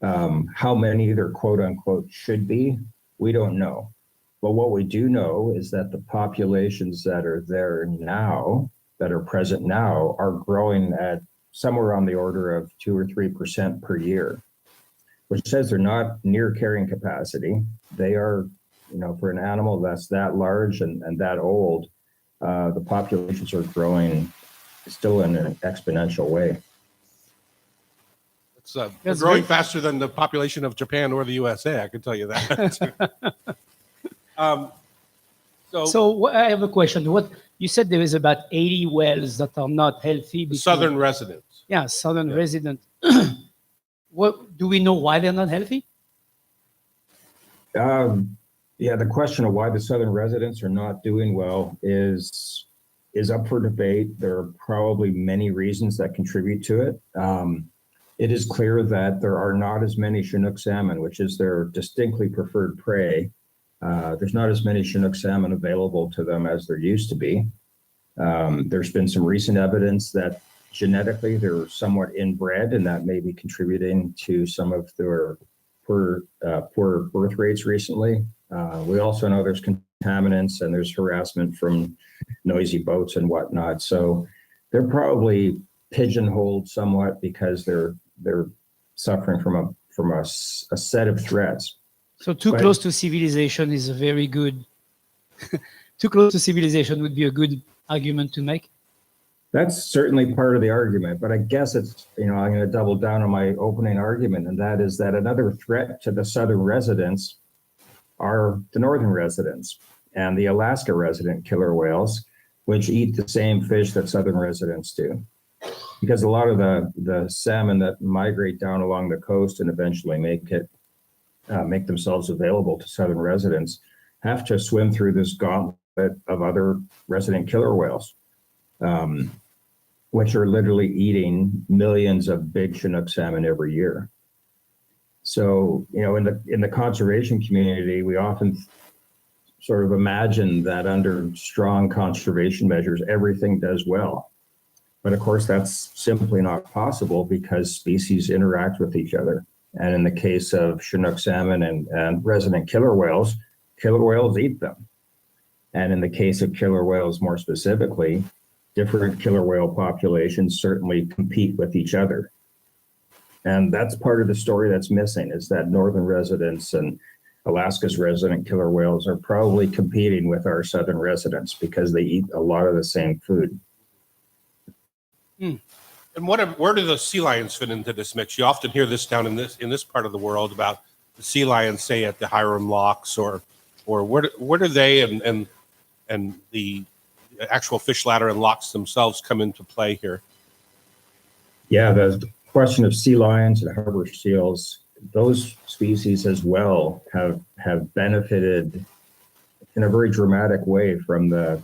How many there quote unquote should be, we don't know. But what we do know is that the populations that are there now, that are present now, are growing at somewhere on the order of 2 or 3% per year, which says they're not near carrying capacity. They are, for an animal that's that large and that old, the populations are growing still in an exponential way. It's we're That's growing great. faster than the population of Japan or the USA. I can tell you that. So I have a question. What you said there is about 80 whales that are not healthy. the southern residents. Yeah, southern Yeah. resident. What do we know why they're not healthy? The question of why the southern residents are not doing well is up for debate. There are probably many reasons that contribute to it. It is clear that there are not as many Chinook salmon, which is their distinctly preferred prey. There's not as many Chinook salmon available to them as there used to be. There's been some recent evidence that genetically they're somewhat inbred, and that may be contributing to some of their poor birth rates recently. We also know there's contaminants and there's harassment from noisy boats and whatnot. So they're probably pigeonholed somewhat because they're suffering from a set of threats. So too Right. close to civilization is a very good. Too close to civilization would be a good argument to make. That's certainly part of the argument, but I guess it's, I'm going to double down on my opening argument, and that is that another threat to the southern residents are the northern residents and the Alaska resident killer whales, which eat the same fish that southern residents do. Because a lot of the salmon that migrate down along the coast and eventually make themselves available to southern residents have to swim through this gauntlet of other resident killer whales, which are literally eating millions of big Chinook salmon every year. So, in the conservation community, we often sort of imagine that under strong conservation measures, everything does well. But of course, that's simply not possible because species interact with each other. And in the case of Chinook salmon and resident killer whales eat them. And in the case of killer whales more specifically, different killer whale populations certainly compete with each other. And that's part of the story that's missing, is that northern residents and Alaska's resident killer whales are probably competing with our southern residents because they eat a lot of the same food. And where do the sea lions fit into this mix? You often hear this down in this part of the world about the sea lions, say at the Hiram locks, or where do they and the actual fish ladder and locks themselves come into play here? Yeah, the question of sea lions and harbor seals, those species as well have benefited in a very dramatic way from the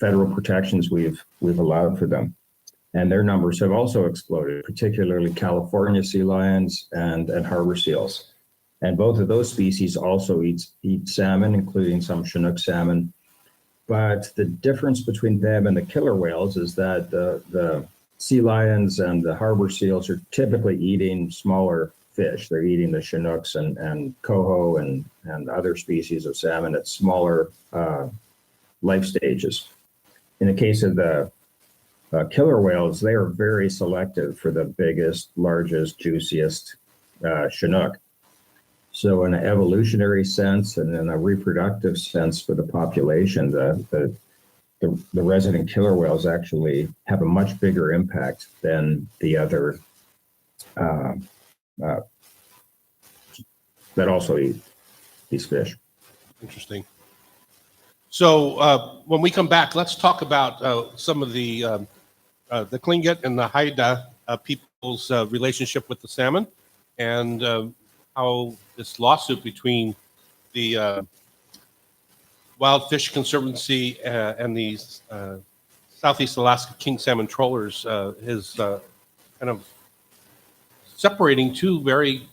federal protections we've allowed for them. And their numbers have also exploded, particularly California sea lions and harbor seals. And both of those species also eat salmon, including some Chinook salmon. But the difference between them and the killer whales is that the sea lions and the harbor seals are typically eating smaller fish. They're eating the Chinooks and coho and other species of salmon at smaller life stages. In the case of the killer whales, they are very selective for the biggest, largest, juiciest Chinook. So in an evolutionary sense and in a reproductive sense for the population, the resident killer whales actually have a much bigger impact than the other that also eat these fish. Interesting. So when we come back, let's talk about some of the Tlingit and the Haida people's relationship with the salmon, and how this lawsuit between the Wild Fish Conservancy and the Southeast Alaska king salmon trawlers is kind of separating two very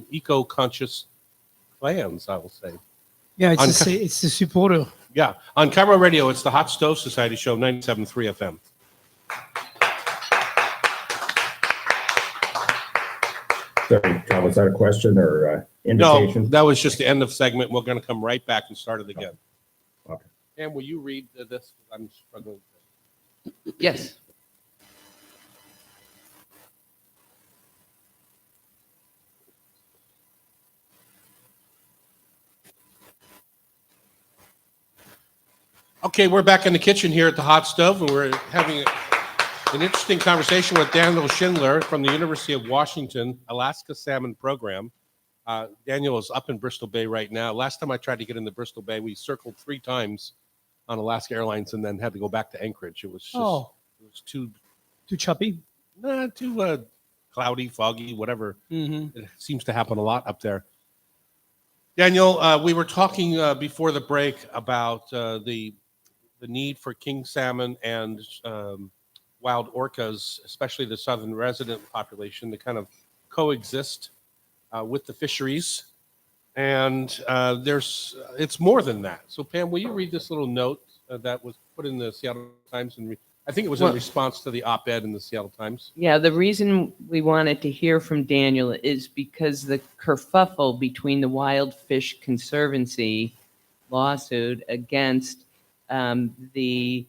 eco-conscious clans, I will say. Yeah, it's the supporter. Yeah, on Camera Radio, it's the Hot Stove Society Show, 97.3 FM. Sorry, Tom, was that a question or invitation? No, that was just the end of segment. We're going to come right back and start it again. Okay. And will you read this? I'm struggling. Yes. Okay, we're back in the kitchen here at the Hot Stove, and we're having an interesting conversation with Daniel Schindler from the University of Washington Alaska Salmon Program. Daniel is up in Bristol Bay right now. Last time I tried to get into Bristol Bay, we circled 3 times on Alaska Airlines and then had to go back to Anchorage. It was just it was too choppy, too cloudy, foggy, whatever. It seems to happen a lot up there. Daniel, we were talking before the break about the need for king salmon and wild orcas, especially the southern resident population, to kind of coexist with the fisheries. And it's more than that. So Pam, will you read this little note that was put in the Seattle Times? And I think it was in response to the op-ed in the Seattle Times. Yeah, the reason we wanted to hear from Daniel is because the kerfuffle between the Wild Fish Conservancy lawsuit against the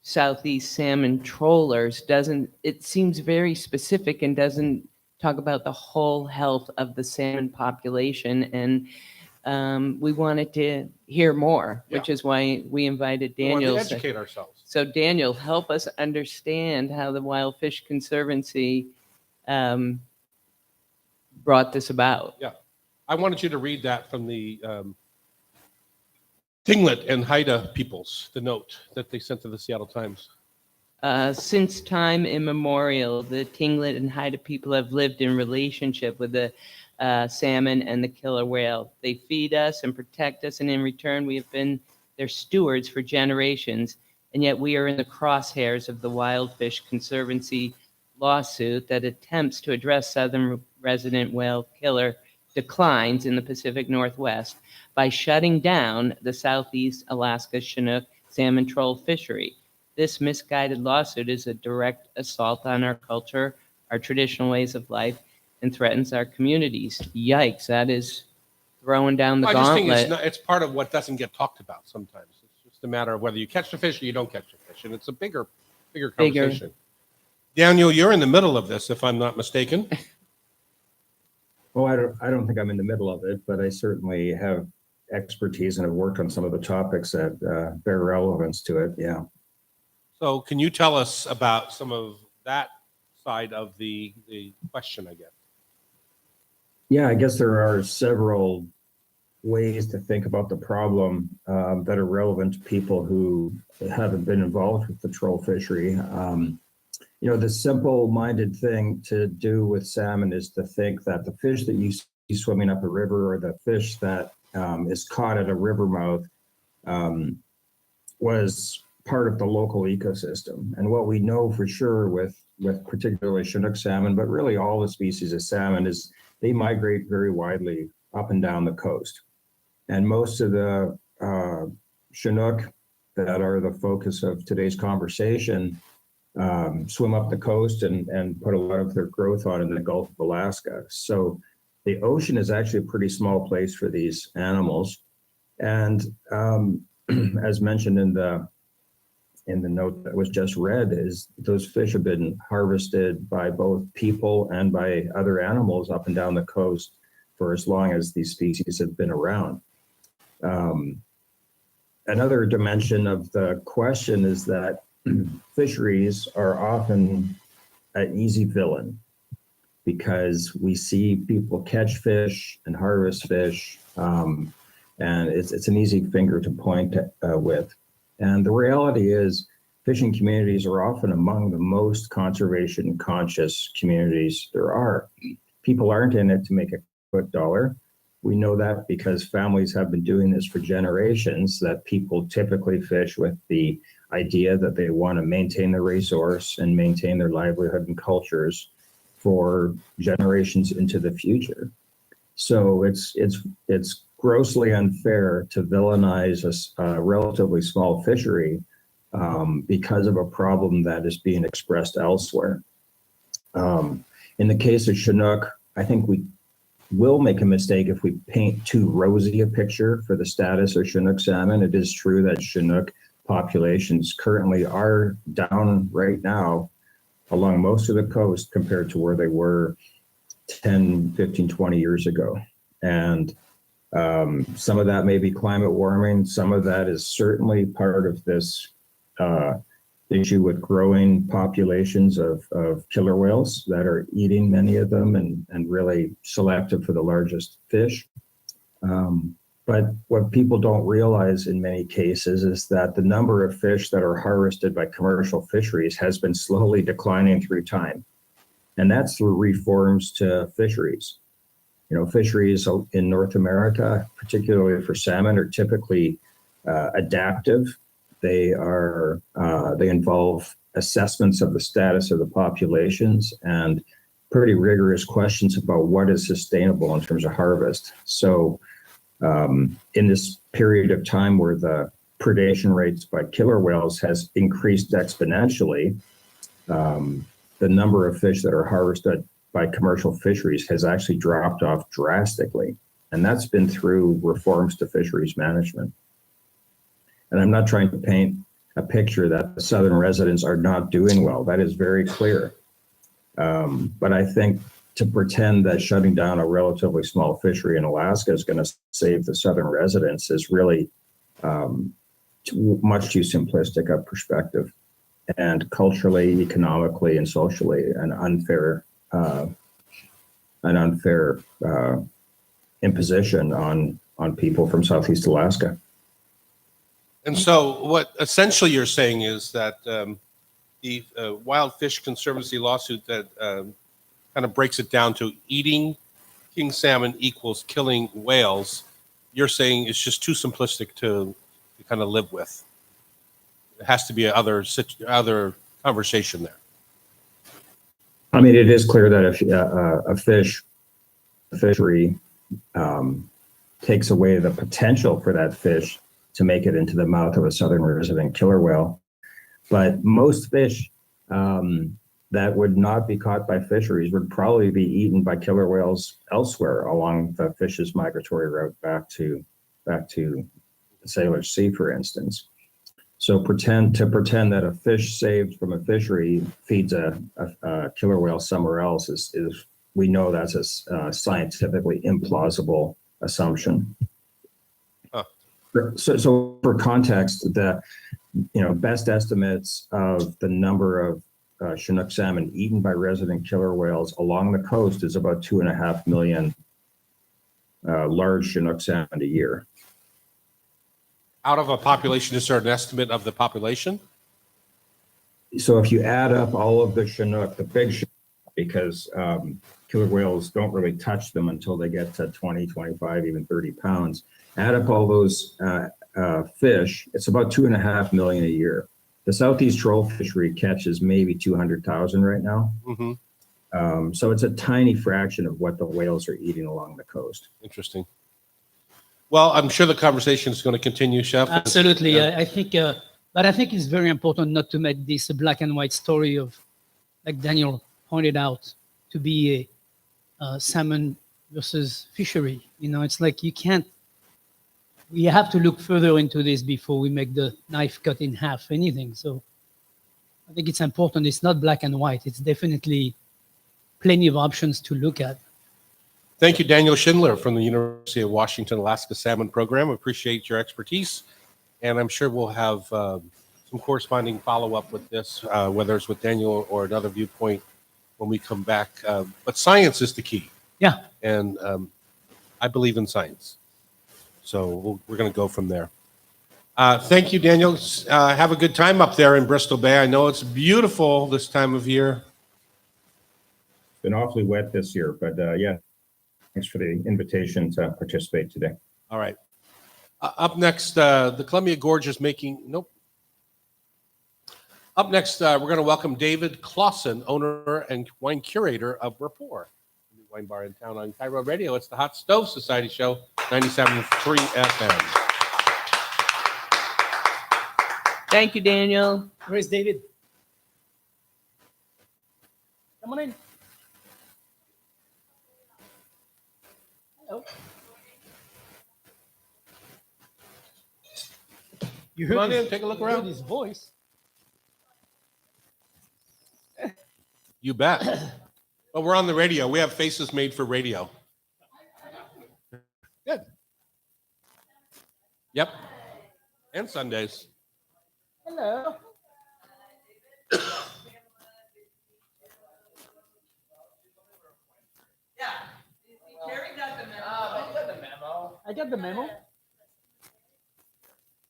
Southeast salmon trawlers it seems very specific and doesn't talk about the whole health of the salmon population. And we wanted to hear more, which is why we invited Daniel. We want to educate ourselves. So Daniel, help us understand how the Wild Fish Conservancy brought this about. Yeah, I wanted you to read that from the Tlingit and Haida peoples, the note that they sent to the Seattle Times. Since time immemorial, the Tlingit and Haida people have lived in relationship with the salmon and the killer whale. They feed us and protect us, and in return, we have been their stewards for generations. And yet we are in the crosshairs of the Wild Fish Conservancy lawsuit that attempts to address southern resident whale killer declines in the Pacific Northwest by shutting down the Southeast Alaska Chinook salmon troll fishery. This misguided lawsuit is a direct assault on our culture, our traditional ways of life, and threatens our communities. Yikes, that is throwing down the gauntlet. I just think it's part of what doesn't get talked about sometimes. It's just a matter of whether you catch the fish or you don't catch the fish, and it's a bigger conversation. Daniel, you're in the middle of this, if I'm not mistaken. Well, I don't think I'm in the middle of it, but I certainly have expertise and have worked on some of the topics that bear relevance to it. Yeah. So can you tell us about some of that side of the question, I guess? Yeah, I guess there are several ways to think about the problem that are relevant to people who haven't been involved with the troll fishery. The simple-minded thing to do with salmon is to think that the fish that you see swimming up a river or the fish that is caught at a river mouth was part of the local ecosystem. And what we know for sure with particularly Chinook salmon, but really all the species of salmon, is they migrate very widely up and down the coast. And most of the Chinook that are the focus of today's conversation swim up the coast and put a lot of their growth on in the Gulf of Alaska. So the ocean is actually a pretty small place for these animals. And as mentioned in the note that was just read, is those fish have been harvested by both people and by other animals up and down the coast for as long as these species have been around. Another dimension of the question is that fisheries are often an easy villain because we see people catch fish and harvest fish, and it's an easy finger to point with. And the reality is, fishing communities are often among the most conservation conscious communities there are. People aren't in it to make a quick dollar. We know that because families have been doing this for generations, that people typically fish with the idea that they want to maintain the resource and maintain their livelihood and cultures for generations into the future. So it's grossly unfair to villainize a relatively small fishery because of a problem that is being expressed elsewhere. In the case of Chinook, I think we will make a mistake if we paint too rosy a picture for the status of Chinook salmon. It is true that Chinook populations currently are down right now along most of the coast compared to where they were 10, 15, 20 years ago. And some of that may be climate warming. Some of that is certainly part of this issue with growing populations of killer whales that are eating many of them and really selective for the largest fish. But what people don't realize in many cases is that the number of fish that are harvested by commercial fisheries has been slowly declining through time. And that's through reforms to fisheries. You know, fisheries in North America, particularly for salmon, are typically adaptive. They involve assessments of the status of the populations and pretty rigorous questions about what is sustainable in terms of harvest. So in this period of time where the predation rates by killer whales has increased exponentially, the number of fish that are harvested by commercial fisheries has actually dropped off drastically. And that's been through reforms to fisheries management. And I'm not trying to paint a picture that the southern residents are not doing well. That is very clear. But I think to pretend that shutting down a relatively small fishery in Alaska is going to save the southern residents is really much too simplistic a perspective, and culturally, economically, and socially an unfair imposition on people from Southeast Alaska. And so what essentially you're saying is that the Wild Fish Conservancy lawsuit that kind of breaks it down to eating king salmon equals killing whales, you're saying it's just too simplistic to kind of live with. There has to be other conversation there. I mean, it is clear that if a fishery takes away the potential for that fish to make it into the mouth of a southern resident killer whale, but most fish that would not be caught by fisheries would probably be eaten by killer whales elsewhere along the fish's migratory route back to the Salish Sea, for instance. So pretend that a fish saved from a fishery feeds a killer whale somewhere else is we know that's a scientifically implausible assumption. Huh. So for context, the best estimates of the number of Chinook salmon eaten by resident killer whales along the coast is about 2.5 million large Chinook salmon a year. Out of a population, is there an estimate of the population? So if you add up all of the Chinook, the big Chinook, because killer whales don't really touch them until they get to 20, 25, even 30 pounds. Add up all those fish, it's about 2.5 million a year. The Southeast Troll fishery catches maybe 200,000 right now. Mm-hmm. So it's a tiny fraction of what the whales are eating along the coast. Interesting. Well, I'm sure the conversation is going to continue, Chef. Absolutely. I think But I think it's very important not to make this a black and white story of, like Daniel pointed out, to be a salmon versus fishery. You know, it's like you can't. We have to look further into this before we make the knife cut in half anything. So I think it's important. It's not black and white. It's definitely plenty of options to look at. Thank you, Daniel Schindler from the University of Washington, Alaska Salmon Program. Appreciate your expertise. And I'm sure we'll have some corresponding follow-up with this, whether it's with Daniel or another viewpoint when we come back. But science is the key. Yeah. And I believe in science. So we're going to go from there. Thank you, Daniel. Have a good time up there in Bristol Bay. I know it's beautiful this time of year. It's been awfully wet this year, but yeah, thanks for the invitation to participate today. All right. Up next, the Columbia Gorge is making, nope. Up next, we're going to welcome David Clausen, owner and wine curator of Rapport, new wine bar in town on Cairo Radio. It's the Hot Stove Society Show, 97.3 FM. Thank you, Daniel. Where's David? Come on in. Hello. You Come on his, in, take a look you heard around. his voice. You bet. Well, we're on the radio. We have faces made for radio. Good. Yep. And Sundays. Hello. I got the memo.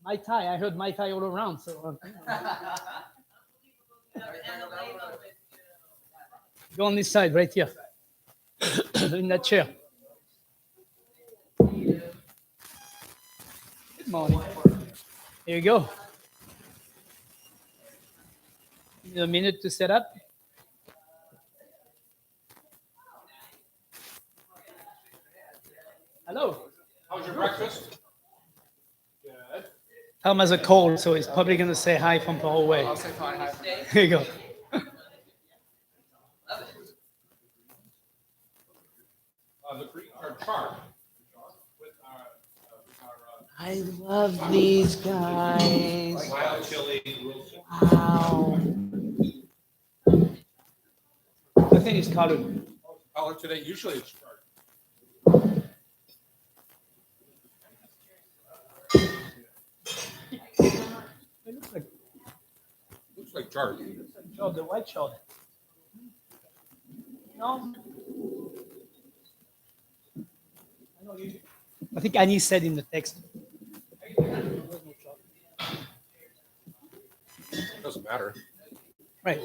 Mai Tai. I heard Mai Tai all around. So go on this side, right here, in that chair. Good morning. Here you go. Need a minute to set up. Hello. How was your breakfast? Good. Tom has a cold, so he's probably going to say hi from far away. I'll say hi. Here you go. The Greek are char. I love these guys. Wild chili. Wow. I think it's colored. Color today. Usually it's char. It looks like Looks like char. chard, the white chard. No. I think Annie said in the text. Doesn't matter. Right.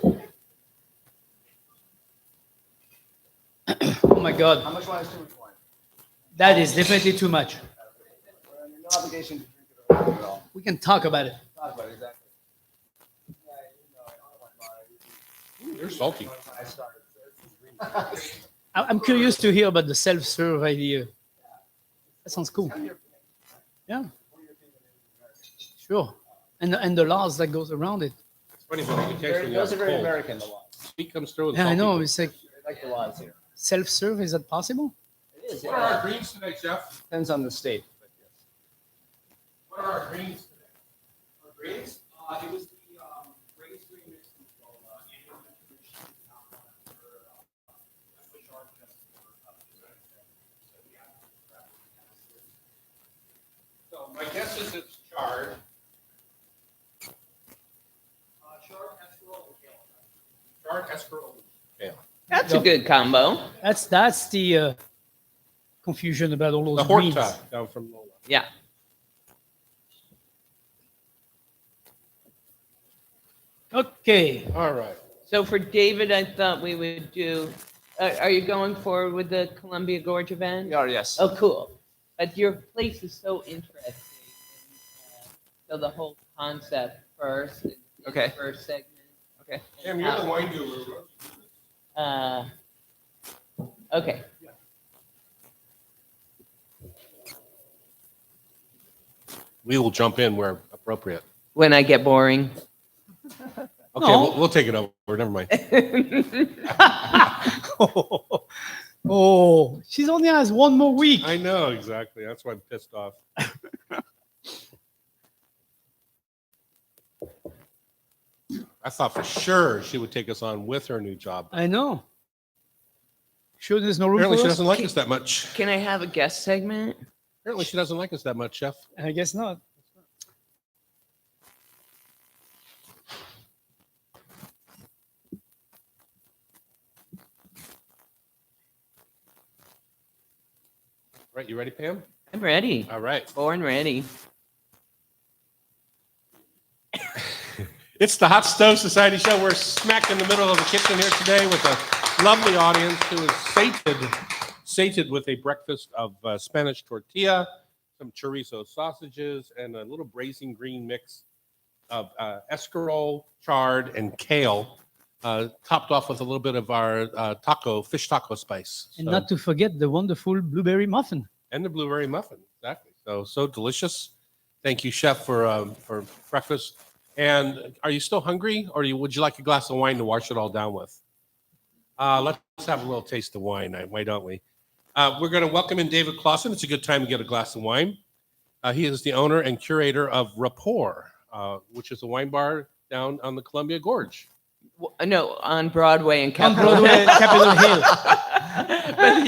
Oh my God. How much wine is too much wine? That is definitely too much. No obligation to drink it at all. We can talk about it. Talk about it, exactly. You're salty. I started. I'm curious to hear about the self-serve idea. That sounds cool. Yeah. Sure. And the laws that goes around it. It's funny, but you taste when you Those are have very cold. American, the laws. Sweet comes through. and Yeah, I salty know. comes- It's like They like the laws here. self-serve. Is that possible? It is, What are our yeah. greens today, Chef? Depends on the state. But yes. What are our greens today? Our greens, it was the raised green mix with annual contribution not one for which are just for so we have to prep So my guess is it's charred. sharp escarole or kale. Charred escarole. That's a good combo. That's the confusion about all The those greens. horta down from Lola. Yeah. Okay. All right. So for David, I thought we would do. Are you going forward with the Columbia Gorge event? We are, yes. Oh, cool. But your place is so interesting. And, so the whole concept first. in Okay. the First segment. Okay. Sam, you're the wine guru. Okay. We will jump in where appropriate. when I get boring. Okay, No. we'll take it over. Never mind. Oh, she's only has one more week. I know exactly. That's why I'm pissed off. I thought for sure she would take us on with her new job. I know. Sure, there's no room Apparently, for she us? doesn't like us that much. Can I have a guest segment? Apparently, she doesn't like us that much, Chef. I guess not. Right, you ready, Pam? I'm ready. All right. Born ready. It's the Hot Stove Society show. We're smack in the middle of the kitchen here today with a lovely audience who is sated with a breakfast of Spanish tortilla, some chorizo sausages, and a little braising green mix of escarole, chard, and kale, topped off with a little bit of our fish taco spice. And So- not to forget the wonderful blueberry muffin. and the blueberry muffin. Exactly. So delicious. Thank you, Chef, for breakfast. And are you still hungry, or would you like a glass of wine to wash it all down with? Let's have a little taste of wine. Why don't we? We're going to welcome in David Clausen. It's a good time to get a glass of wine. He is the owner and curator of Rapport, which is a wine bar down on the Columbia Gorge. No, on Broadway and On Capitol Broadway, Capitol Hill. But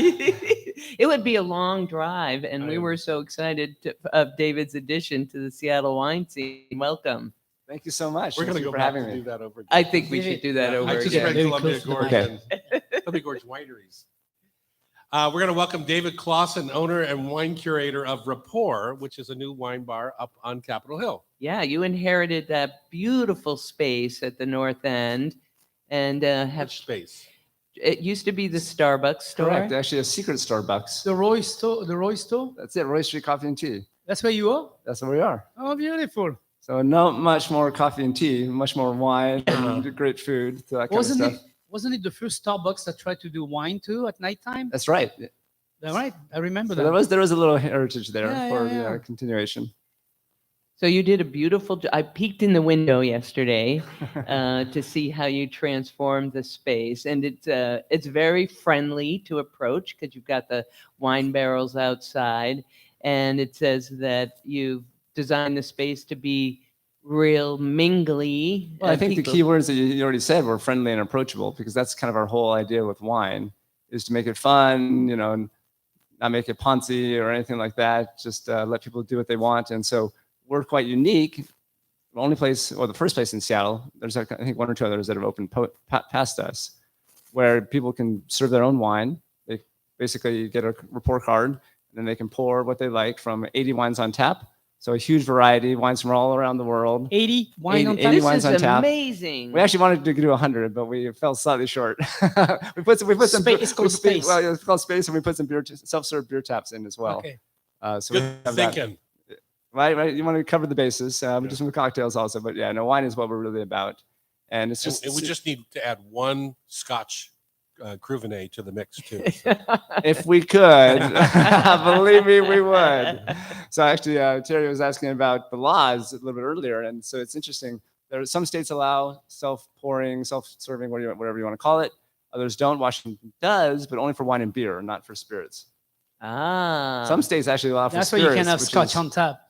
it would be a long drive, and we I- were so excited of David's addition to the Seattle wine scene. Welcome. Thank you so much. We're going to Thank you go for back having and me. do that over again. I think we should do that Yeah, over I just again. read Very Columbia close to the Gorge mic. and Columbia Gorge wineries. We're going to welcome David Clausen, owner and wine curator of Rapport, which is a new wine bar up on Capitol Hill. Yeah, you inherited that beautiful space at the north end, and have Which space? it used to be the Starbucks store. Correct. Actually, a secret Starbucks. The Roy store. That's it. Roy Street Coffee and Tea. That's where you are? That's where we are. Oh, beautiful. So not much more coffee and tea, much more wine and great food, so that kind Wasn't of it? stuff. Wasn't it the first Starbucks that tried to do wine too at nighttime? That's right. All right, I remember So that. there was a little heritage there Yeah, for yeah. continuation. So you did a beautiful. I peeked in the window yesterday to see how you transformed the space, and it's very friendly to approach because you've got the wine barrels outside, and it says that you've designed the space to be real mingly. Well, I think people- the key words that you already said were friendly and approachable, because that's kind of our whole idea with wine, is to make it fun, and not make it poncy or anything like that. Just let people do what they want. And so we're quite unique. The only place, or the first place in Seattle, there's I think one or two others that have opened past us, where people can serve their own wine. They basically get a report card, and then they can pour what they like from 80 wines on tap. So a huge variety, wines from all around the world. 80 wine on 80 tap. This wines is on tap. amazing. We actually wanted to do 100, but we fell slightly short. we put some. It's called space. Well, yeah, it's called space, and we put some self-serve beer taps in as well. Okay. So we Good have that. thinking. Right. You want to cover the bases. We do some cocktails also, but yeah, no, wine is what we're really about, and it's just And we just need to add one Scotch Cruvenet to the mix too. So. if we could, believe me, we would. So actually, Terry was asking about the laws a little bit earlier, and so it's interesting. There are some states allow self-pouring, self-serving, whatever you want to call it. Others don't. Washington does, but only for wine and beer, not for spirits. Ah. Some states actually allow for That's why spirits. you can have which scotch is on tap.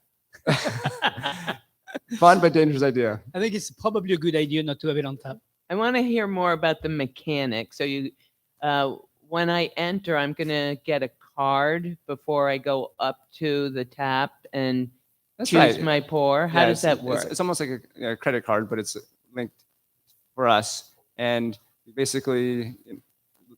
fun but dangerous idea. I think it's probably a good idea not to have it on tap. I want to hear more about the mechanics. So when I enter, I'm gonna get a card before I go up to the tap and That's choose right. my pour. How Yeah, does that work? It's almost like a credit card, but it's linked for us, and basically it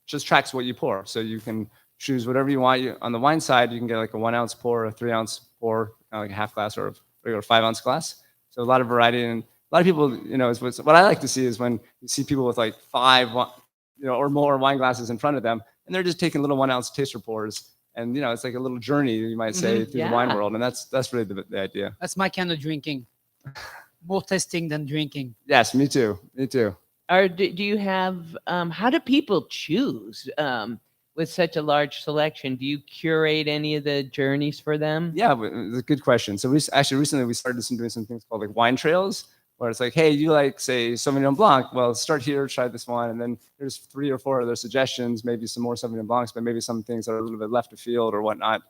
just tracks what you pour. So you can choose whatever you want. On the wine side, you can get like a 1 ounce pour, a 3 ounce pour, like a half glass or a regular 5 ounce glass. So a lot of variety, and a lot of people, is what I like to see is when you see people with like 5, or more wine glasses in front of them, and they're just taking little 1 ounce taster pours. And it's like a little journey, you might say, through the wine Yeah. world, and that's really the idea. That's my kind of drinking. More testing than drinking. Yes, me too. Or do you have? How do people choose with such a large selection, do you curate any of the journeys for them? Yeah, it's a good question. So actually recently we started doing some things called like wine trails, where it's like, hey, you like say Sauvignon Blanc? Well, start here, try this one, and then there's 3 or 4 other suggestions, maybe some more Sauvignon Blancs, but maybe some things that are a little bit left of field or whatnot.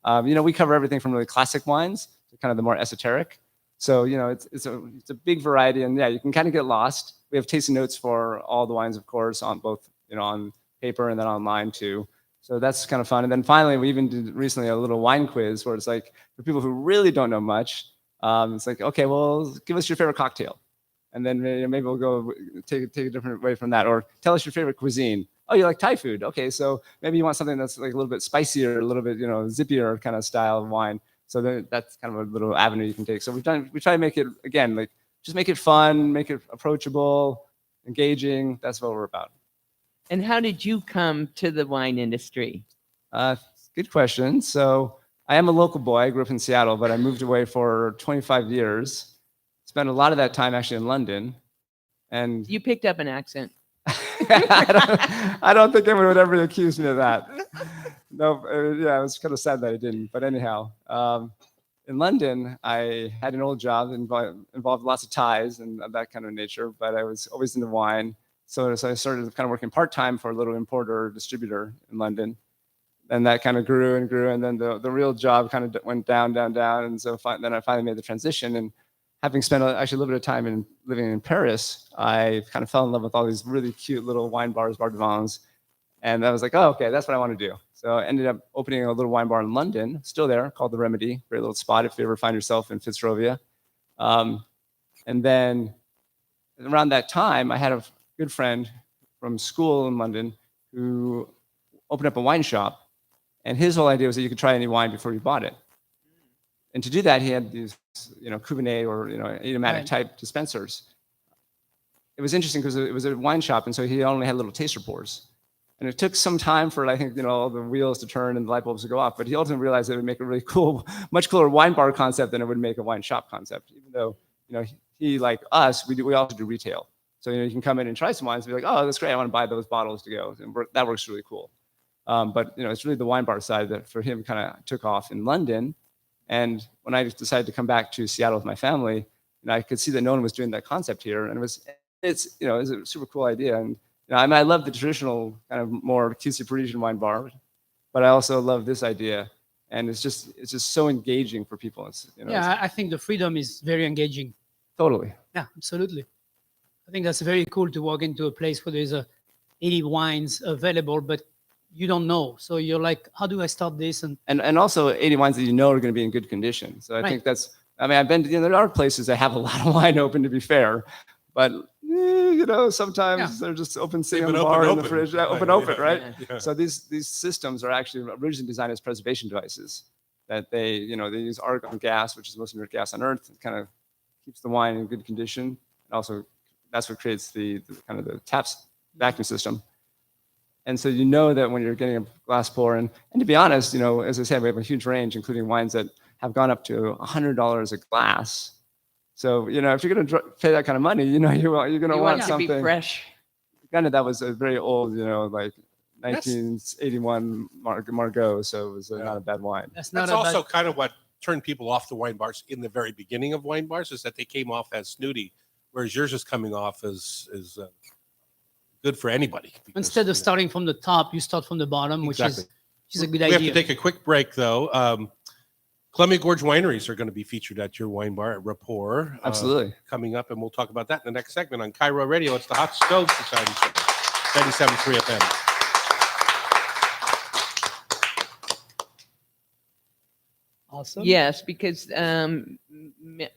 We cover everything from really classic wines to kind of the more esoteric. So it's a big variety, and yeah, you can kind of get lost. We have tasting notes for all the wines, of course, on both on paper and then online too. So that's kind of fun. And then finally, we even did recently a little wine quiz where it's like for people who really don't know much, it's like, okay, well, give us your favorite cocktail. And then maybe we'll go take a different way from that. Or tell us your favorite cuisine. Oh, you like Thai food. Okay, so maybe you want something that's like a little bit spicier, a little bit, zippier kind of style of wine. So that's kind of a little avenue you can take. So we try to make it, again, like just make it fun, make it approachable, engaging. That's what we're about. And how did you come to the wine industry? Good question. So I am a local boy. I grew up in Seattle, but I moved away for 25 years. Spent a lot of that time actually in London. And You picked up an accent. I don't think anyone would ever accuse me of that. No, yeah, it was kind of sad that I didn't. But anyhow, in London, I had an old job involved lots of ties and that kind of nature, but I was always into wine. So I started kind of working part-time for a little importer or distributor in London. And that kind of grew and grew. And then the real job kind of went down. And so then I finally made the transition. And having spent actually a little bit of time living in Paris, I kind of fell in love with all these really cute little wine bars, bar de vins. And I was like, oh, okay, that's what I want to do. So I ended up opening a little wine bar in London, still there, called The Remedy. Great little spot if you ever find yourself in Fitzrovia. And then around that time, I had a good friend from school in London who opened up a wine shop. And his whole idea was that you could try any wine before you bought it. And to do that, he had these, Cuvinet or, aromatic type dispensers. It was interesting because it was a wine shop. And so he only had little taster pours. And it took some time for, I think, all the wheels to turn and the light bulbs to go off. But he ultimately realized that it would make a really cool, much cooler wine bar concept than it would make a wine shop concept. Even though, he, like us, we also do retail. So, you can come in and try some wines and be like, oh, that's great. I want to buy those bottles to go. And that works really cool. But, it's really the wine bar side that for him kind of took off in London. And when I decided to come back to Seattle with my family, I could see that no one was doing that concept here. And it's a super cool idea. And I love the traditional kind of more cutesy Parisian wine bar, but I also love this idea. And it's just so engaging for people. I think the freedom is very engaging. Totally. Yeah, absolutely. I think that's very cool to walk into a place where there's 80 wines available, but you don't know. So you're like, how do I start this? And also 80 wines that are going to be in good condition. So I think I've been to, there are places that have a lot of wine open, to be fair, but sometimes they're just open sitting on the bar in the fridge, open, right? Yeah. So these systems are actually originally designed as preservation devices that they use argon gas, which is the most inert gas on Earth. It kind of keeps the wine in good condition. And also that's what creates the kind of the taps vacuum system. And so that when you're getting a glass pour, and to be honest, as I said, we have a huge range, including wines that have gone up to $100 a glass. So if you're going to pay that kind of money, you're going to want something to be fresh. Granted, that was a very old, like 1981 Margaux, so it was not a bad wine. That's also kind of what turned people off the wine bars in the very beginning of wine bars, is that they came off as snooty, whereas yours is coming off as good for anybody. Because, instead of starting from the top, you start from the bottom, which is a good idea. We have to take a quick break, though. Columbia Gorge Wineries are going to be featured at your wine bar at Rapport. Absolutely. Coming up, and we'll talk about that in the next segment on Cairo Radio. It's the Hot Stove Society Show, 97.3 FM. Awesome. Yes, because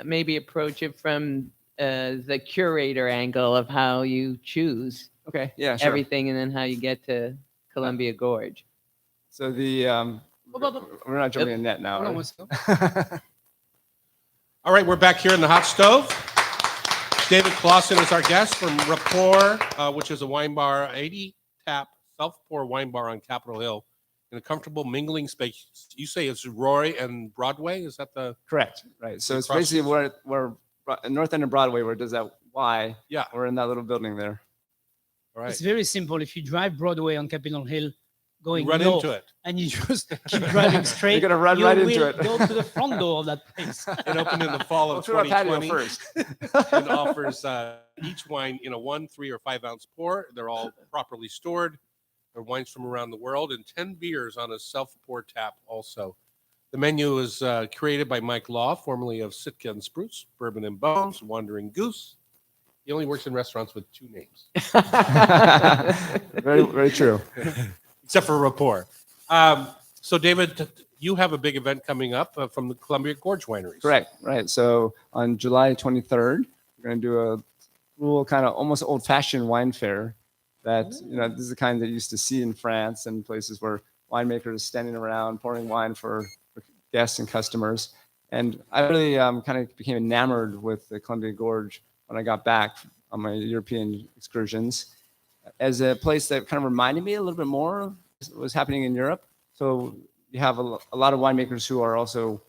maybe approach it from the curator angle of how you choose Okay. Yeah. Sure. everything, and then how you get to Columbia Gorge. So we're not jumping in net now. Hold on Right? one second. All right, we're back here in the Hot Stove. David Clausen is our guest from Rapport, which is a wine bar, 80-tap self-pour wine bar on Capitol Hill in a comfortable mingling space. You say it's Roy and Broadway? Is that the... Correct. Right. So it's Across basically where north end of Broadway, where it does that Y. Yeah. We're in that little building there. All right. It's very simple. If you drive Broadway on Capitol Hill, going run north, into it. and you just keep driving straight. You're gonna run you right will into it. Go to the front door of that place. It opened in the fall Well, of through our patio 2020 first. and offers each wine in a 1, 3, or 5 ounce pour. They're all properly stored. They're wines from around the world, and 10 beers on a self-pour tap also. The menu is created by Mike Law, formerly of Sitka and Spruce, Bourbon and Bones, Wandering Goose. He only works in restaurants with 2 names. Very, very true. Except for rapport. So, David, you have a big event coming up from the Columbia Gorge Wineries. Correct. Right. So on July 23rd, we're going to do a cool kind of almost old-fashioned wine fair. That this is the kind that you used to see in France and places where winemakers standing around pouring wine for guests and customers. And I really kind of became enamored with the Columbia Gorge when I got back on my European excursions, as a place that kind of reminded me a little bit more of what was happening in Europe. So you have a lot of winemakers who are also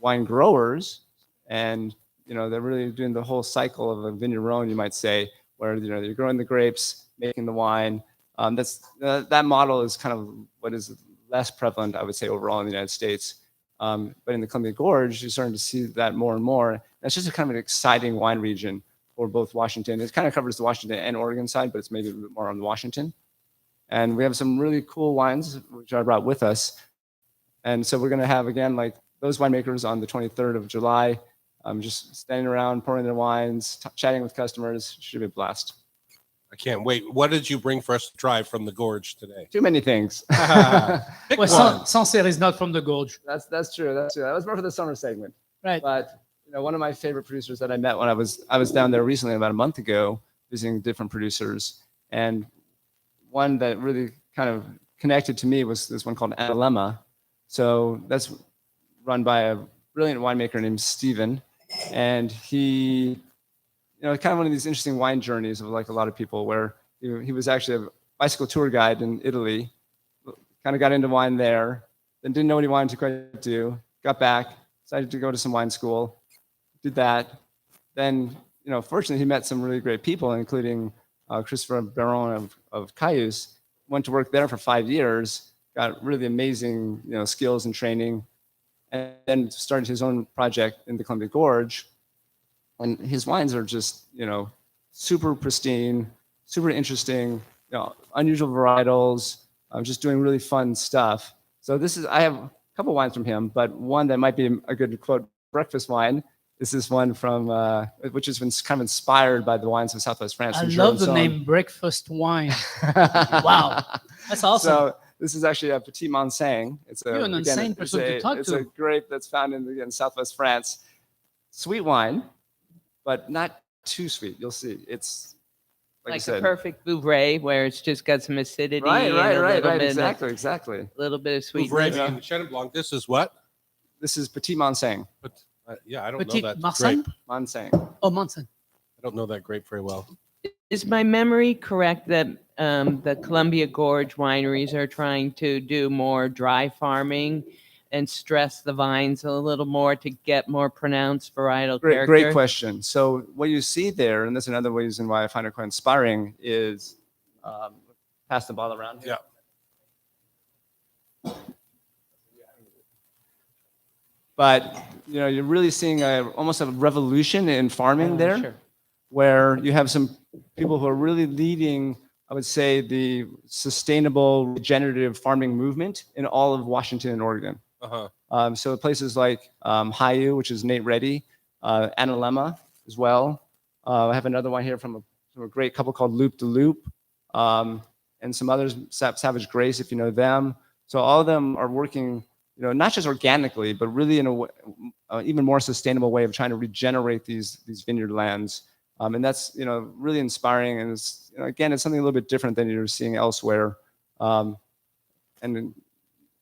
wine growers, and they're really doing the whole cycle of a vigneron, you might say, where you're growing the grapes, making the wine. That model is kind of what is less prevalent, I would say, overall in the United States. But in the Columbia Gorge, you're starting to see that more and more. That's just a kind of an exciting wine region for both Washington. It kind of covers the Washington and Oregon side, but it's maybe a bit more on Washington. And we have some really cool wines, which I brought with us. And so we're going to have, again, like those winemakers on the 23rd of July, just standing around, pouring their wines, chatting with customers. Should be a blast. I can't wait. What did you bring for us to try from the Gorge today? Too many things. Pick Well, one. Sancerre is not from the gorge. That's true. That's true. That was more for the summer segment. Right. But one of my favorite producers that I met when I was down there recently, about a month ago, visiting different producers, and one that really kind of connected to me was this one called Analemma. So that's run by a brilliant winemaker named Steven, and he, kind of one of these interesting wine journeys of like a lot of people, where he was actually a bicycle tour guide in Italy, kind of got into wine there, then didn't know what he wanted to quite do, got back, decided to go to some wine school, did that. Then, fortunately, he met some really great people, including Christopher Baron of Cayuse, went to work there for 5 years, got really amazing, skills and training, and then started his own project in the Columbia Gorge. And his wines are just, super pristine, super interesting, unusual varietals, just doing really fun stuff. So I have a couple wines from him, but one that might be a good quote breakfast wine is this one from, which has been kind of inspired by the wines of Southwest France. I love the name breakfast wine. Wow, that's awesome. So this is actually a Petit Manseng. You're an insane person to talk It's to. a grape that's found in Southwest France. Sweet wine, but not too sweet. You'll see. It's like I Like said, a perfect Vouvray, where it's just got some acidity. right. A Exactly. little bit of sweetness. Vouvray and Chenin Blanc. This is what? This is Petit Manseng. But I don't Petit know that Marsan? grape. Manseng. Oh, Monson. I don't know that grape very well. Is my memory correct that the Columbia Gorge wineries are trying to do more dry farming and stress the vines a little more to get more pronounced varietal character? Great question. So what you see there, and that's another reason why I find it quite inspiring, is pass the ball around here. Yeah. But you're really seeing almost a revolution in farming there, Sure. where you have some people who are really leading, I would say, the sustainable regenerative farming movement in all of Washington and Oregon. Uh-huh. So places like Hayu, which is Nate Reddy, Analemma as well. I have another one here from a great couple called Loop de Loop, and some others, Savage Grace, if you know them. So all of them are working, not just organically, but really in a even more sustainable way of trying to regenerate these vineyard lands. And that's really inspiring, and it's again, it's something a little bit different than you're seeing elsewhere, and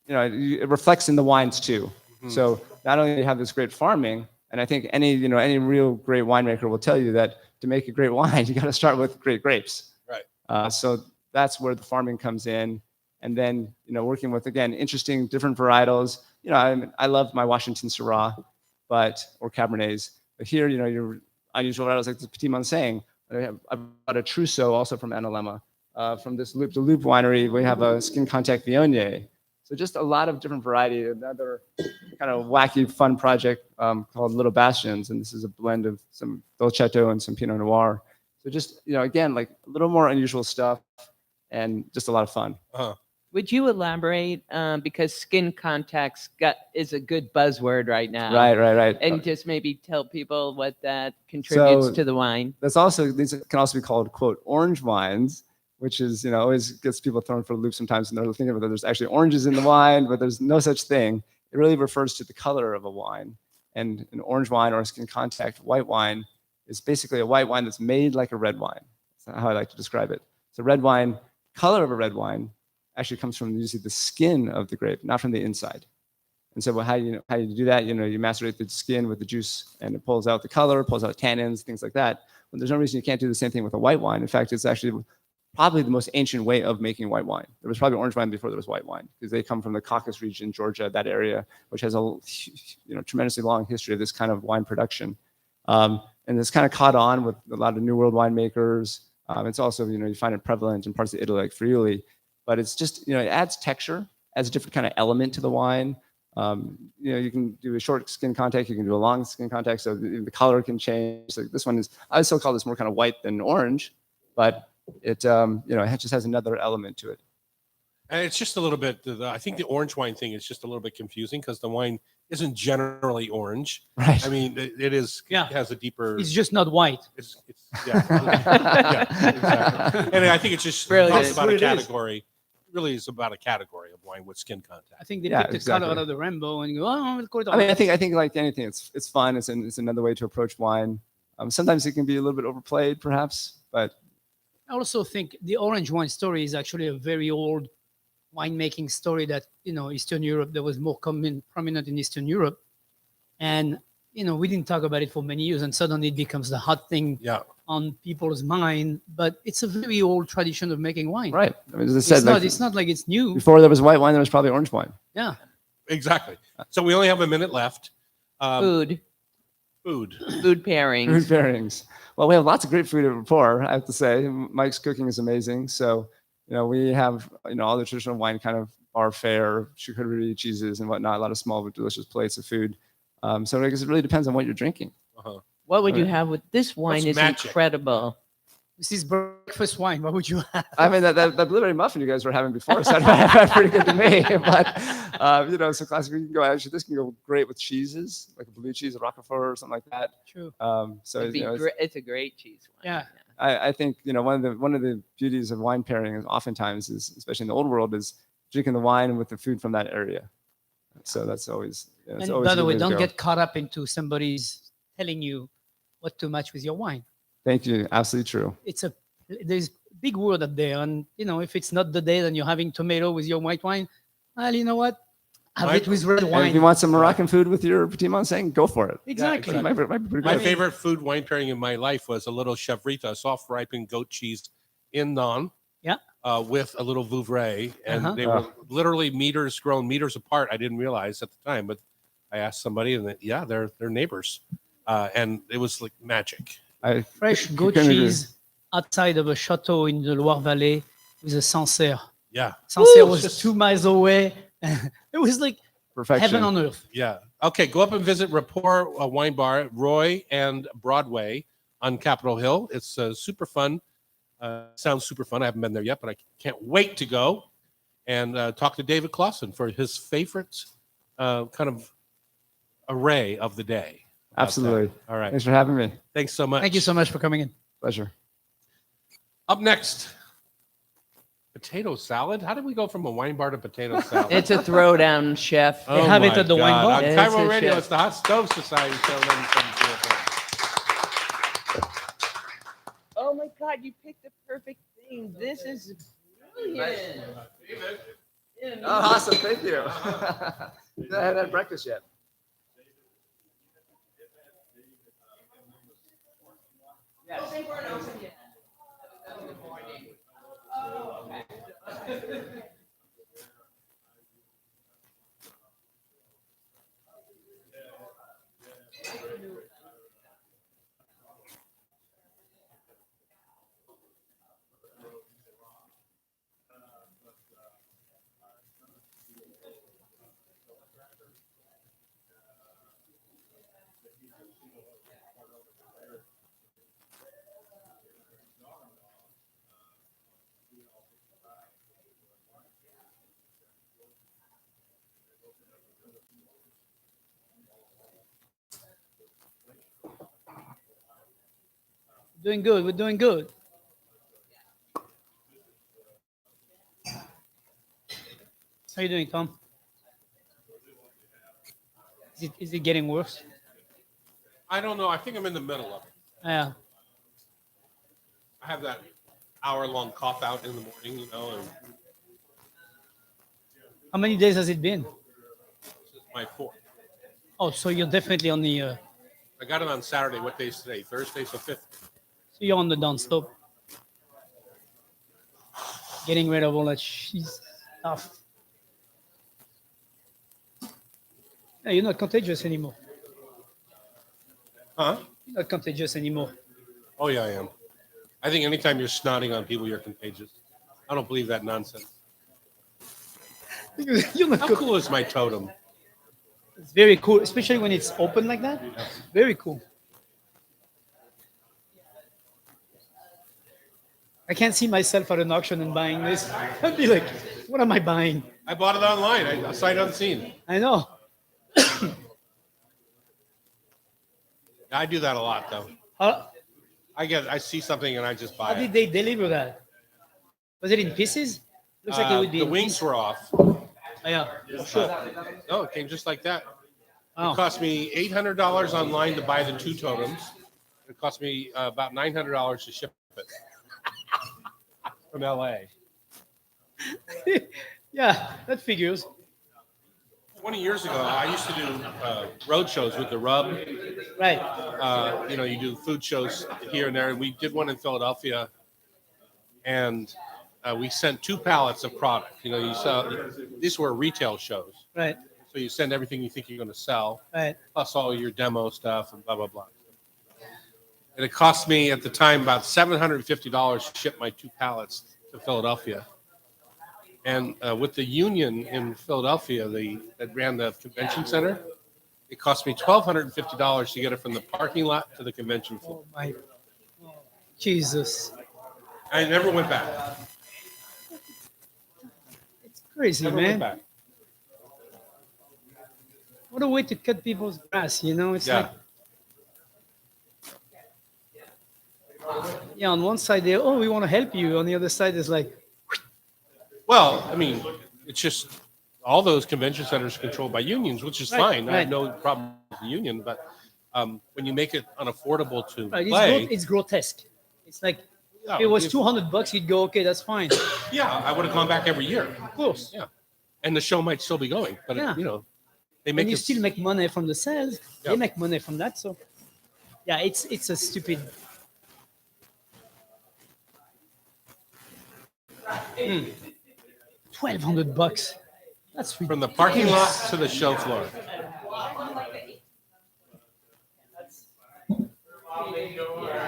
it reflects in the wines too. Mm-hmm. So not only do you have this great farming, and I think any real great winemaker will tell you that to make a great wine, you got to start with great grapes. Right. So that's where the farming comes in, and then working with, again, interesting different varietals. I love my Washington Syrah, or Cabernets, but here your unusual varietals like the Petit Manseng. I've got a Trousseau also from Analemma, from this Loop to Loop winery, we have a skin contact Viognier. So just a lot of different variety. Another kind of wacky, fun project called Little Bastions, and this is a blend of some Dolcetto and some Pinot Noir. So just, again, like a little more unusual stuff and just a lot of fun. Would you elaborate, because skin contacts is a good buzzword right now. Right. And just maybe tell people what that contributes to the wine. These can also be called, quote, orange wines, which is, always gets people thrown for a loop sometimes, and they're thinking about there's actually oranges in the wine, but there's no such thing. It really refers to the color of a wine. And an orange wine or a skin contact white wine is basically a white wine that's made like a red wine. That's how I like to describe it. So red wine, color of a red wine actually comes from usually the skin of the grape, not from the inside. And so how you do that, you macerate the skin with the juice, and it pulls out the color, pulls out tannins, things like that. But there's no reason you can't do the same thing with a white wine. In fact, it's actually probably the most ancient way of making white wine. There was probably orange wine before there was white wine, because they come from the Caucasus region, Georgia, that area, which has a tremendously long history of this kind of wine production. And it's kind of caught on with a lot of New World winemakers. It's also, you find it prevalent in parts of Italy like Friuli. But it's just, it adds texture, adds a different kind of element to the wine. You can do a short skin contact, you can do a long skin contact, so the color can change. So this one I still call this more kind of white than orange, but it just has another element to it. And it's just a little bit, I think the orange wine thing is just a little bit confusing because the wine isn't generally orange. Right. I mean, it is, Yeah. it has a deeper. It's just not white. Yeah. Yeah, exactly. And I think it's just talks about a category. Really is about a category of wine with skin contact. I think they pick the color out of the rainbow and go, oh, we'll call it I think like anything, it's fun. It's another way to approach wine. Sometimes it can be a little bit overplayed, perhaps, but I also think the orange wine story is actually a very old winemaking story that, Eastern Europe, that was more prominent in Eastern Europe. And, we didn't talk about it for many years, and suddenly it becomes the hot thing on people's mind. But it's a very old tradition of making wine. Right. I mean, as I said, it's not like it's new. Before there was white wine, there was probably orange wine. Yeah. Exactly. So we only have a minute left. Food pairings. Food pairings. Well, we have lots of great food at Rapport, I have to say. Mike's cooking is amazing. So, we have, all the traditional wine kind of bar fare, charcuterie, cheeses and whatnot, a lot of small but delicious plates of food. So I guess it really depends on what you're drinking. What would you have with this wine? Is incredible. This is breakfast wine. What would you have? I mean, that blueberry muffin you guys were having before sounded pretty good to me. But, so classic, you can go, actually, this can go great with cheeses, like a blue cheese, a Roquefort or something like that. True. So it's a great cheese wine. Yeah. I think, one of the beauties of wine pairing is oftentimes is, especially in the old world, is drinking the wine with the food from that area. So that's always. And by the way, don't get caught up into somebody's telling you what to match with your wine. Thank you. Absolutely true. There's a big word up there, and if it's not the day, then you're having tomato with your white wine. Well, you know what? Have it with red wine. And if you want some Moroccan food with your Petit Manseng, go for it. Exactly. My favorite food wine pairing in my life was a little chevrita, soft ripened goat cheese in naan. Yeah. With a little Vouvray, and they were literally grown meters apart. I didn't realize at the time, but I asked somebody, and they're neighbors, and it was like magic. Fresh goat cheese outside of a chateau in the Loire Valley with a Sancerre. Yeah, Sancerre was 2 miles away. It was like perfection. Heaven on earth. Yeah. Okay, go up and visit Rapport Wine Bar, Roy and Broadway on Capitol Hill. It's super fun. Sounds super fun. I haven't been there yet, but I can't wait to go and talk to David Clausen for his favorite kind of array of the day. Absolutely. All right. Thanks for having me. Thanks so much. Thank you so much for coming in. Pleasure. Up next, potato salad. How did we go from a wine bar to potato salad? It's a throwdown, chef. They have it at the wine bar. On It's Cairo a Radio, chef. it's the Hot Stove Society show. Oh my God, you picked the perfect thing. This is brilliant. Oh, awesome. Thank you. I haven't had breakfast yet. Yes. They weren't open yet. That was in the morning. Oh, okay. Doing good. We're doing good. How you doing, Tom? Is it getting worse? I don't know. I think I'm in the middle of it. Yeah. I have that hour-long cough out in the morning, you know, and How many days has it been? this is my fourth. Oh, so you're definitely on the. I got it on Saturday. What day is today? Thursday, so 5th. So you're on the downstop. Getting rid of all that stuff. Yeah, you're not contagious anymore. Huh? You're not contagious anymore. Oh, yeah, I am. I think anytime you're snotting on people, you're contagious. I don't believe that nonsense. You're not How cool is my totem? It's very cool, especially when it's open like that. Very cool. I can't see myself at an auction and buying this. I'd be like, what am I buying? I bought it online. I sight unseen. I know. I do that a lot, though. How, I see something and I just buy how did it. they deliver that? Was it in pieces? Looks like it would be The in wings pieces. were off. Oh, yeah, for sure. No, it came just like that. Oh. It cost me $800 online to buy the 2 totems. It cost me about $900 to ship it from LA. Yeah, that figures. 20 years ago, I used to do road shows with the Rub. Right. You know, you do food shows here and there. And we did one in Philadelphia, and we sent 2 pallets of product. You know, you saw these were retail shows, Right. so you send everything you think you're going to sell, Right. plus all your demo stuff and blah blah blah. And it cost me at the time about $750 to ship my 2 pallets to Philadelphia. And with the union in Philadelphia, that ran the convention center, it cost me $1,250 to get it from the parking lot to the convention floor. Oh my, Jesus, I never went back. it's crazy, Never man. went back. What a way to cut people's grass, you know? It's Yeah. like, yeah, on one side they, oh, we want to help you. On the other side, it's like, Well, I mean, it's just all those convention centers are controlled by unions, which is Right, fine. I right. have no problem with the union, but when you make it unaffordable to right, play, it's grotesque. It's like, yeah, if it was if- $200, you'd go, okay, that's fine. yeah, I would have gone back every year. Of course. Yeah, and the show might still be going, but Yeah. you know, they make And you it still make money from the sales. Yeah. They make money from that. So, yeah, it's a stupid. $1,200. That's from the ridiculous. parking lot to the show floor.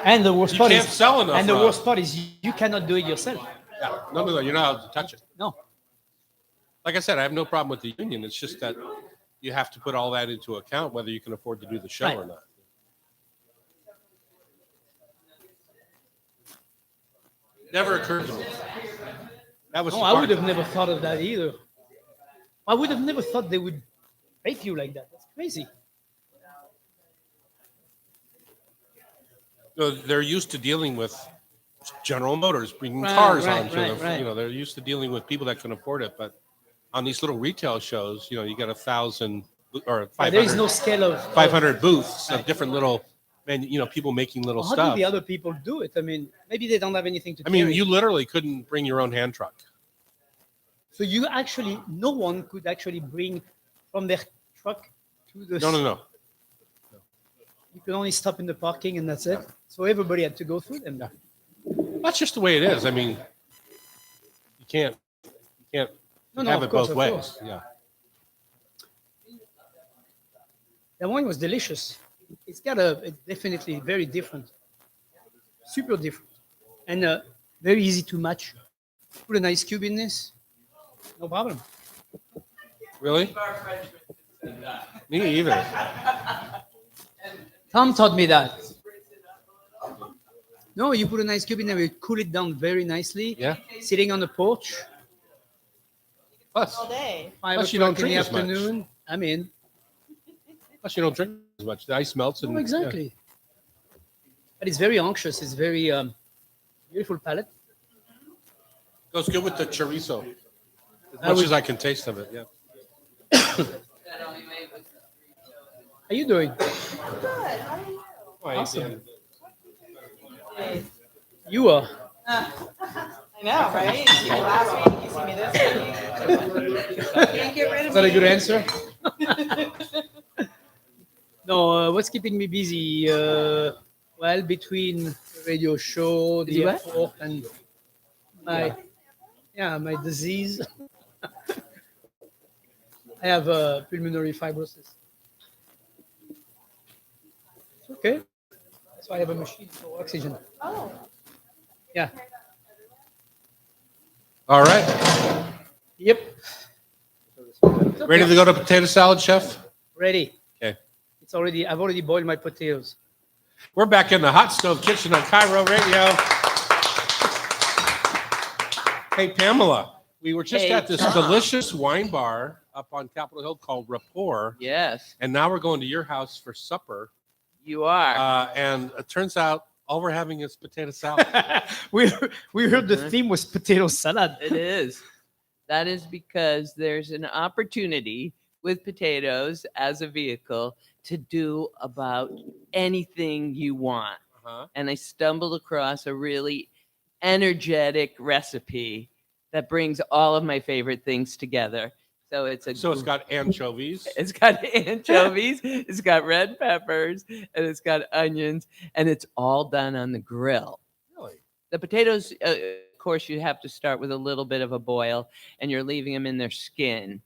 And the worst You part can't is, sell enough. and the worst part is, you cannot do it yourself. Yeah. No, you're not allowed to touch it. No. Like I said, I have no problem with the union. It's just that you have to put all that into account, whether you can afford to do the show Right. or not. Never occurred to me. That was No, the I part. would have never thought of that either. I would have never thought they would rape you like that. That's crazy. So they're used to dealing with General Motors bringing Right, cars right, onto right, the, right. you know, they're used to dealing with people that can afford it. But on these little retail shows, you know, you got 1,000 or Yeah, 500, there is no scale of 500 booths of different little, and you know, people making little How do stuff. the other people do it? I mean, maybe they don't have anything to I mean, carry. you literally couldn't bring your own hand truck. So you actually, no one could actually bring from their truck to the. No. You could only stop in the parking and that's it. So everybody had to go through them. That's just the way it is. I mean, you can't No, have of it course, both of ways. course. Yeah. That wine was delicious. It's it's definitely very different, super different, and very easy to match. Put an ice cube in this, no problem. Really? Me either. Tom taught me that. No, you put an ice cube in there, you cool it down very nicely. Yeah. Sitting on the porch, Plus, day. 5 Plus you o'clock don't in the drink as much. afternoon. I'm in. plus you don't drink as much. The ice melts and Oh, exactly. But it's very unctuous. It's very beautiful palate. goes good with the chorizo. As I much would- as I can taste of it. Yeah. How you doing? Awesome. You are. I know, right? You see me last week, you see me this week. Can't get rid Is of that a me. good answer? No, what's keeping me busy? Well, between the radio show, the what? airport, and my disease. I have pulmonary fibrosis. It's okay. That's why I have a machine for oxygen. Oh. Yeah. All right. Yep. Ready to go to potato salad, chef? Ready. Okay. I've already boiled my potatoes. We're back in the hot stove kitchen on Cairo Radio. Hey, Pamela, we were just Hey, at this Tom. delicious wine bar up on Capitol Hill called Rapport. Yes, And now we're going to your house for supper. you are. And it turns out all we're having is potato salad. we heard the theme was potato salad. It is. That is because there's an opportunity with potatoes as a vehicle to do about anything you want. Uh-huh. And I stumbled across a really energetic recipe that brings all of my favorite things together. So it's got anchovies. it's got anchovies, it's got red peppers, and it's got onions, and it's all done on the grill. Really? The potatoes, of course, you have to start with a little bit of a boil, and you're leaving them in their skin.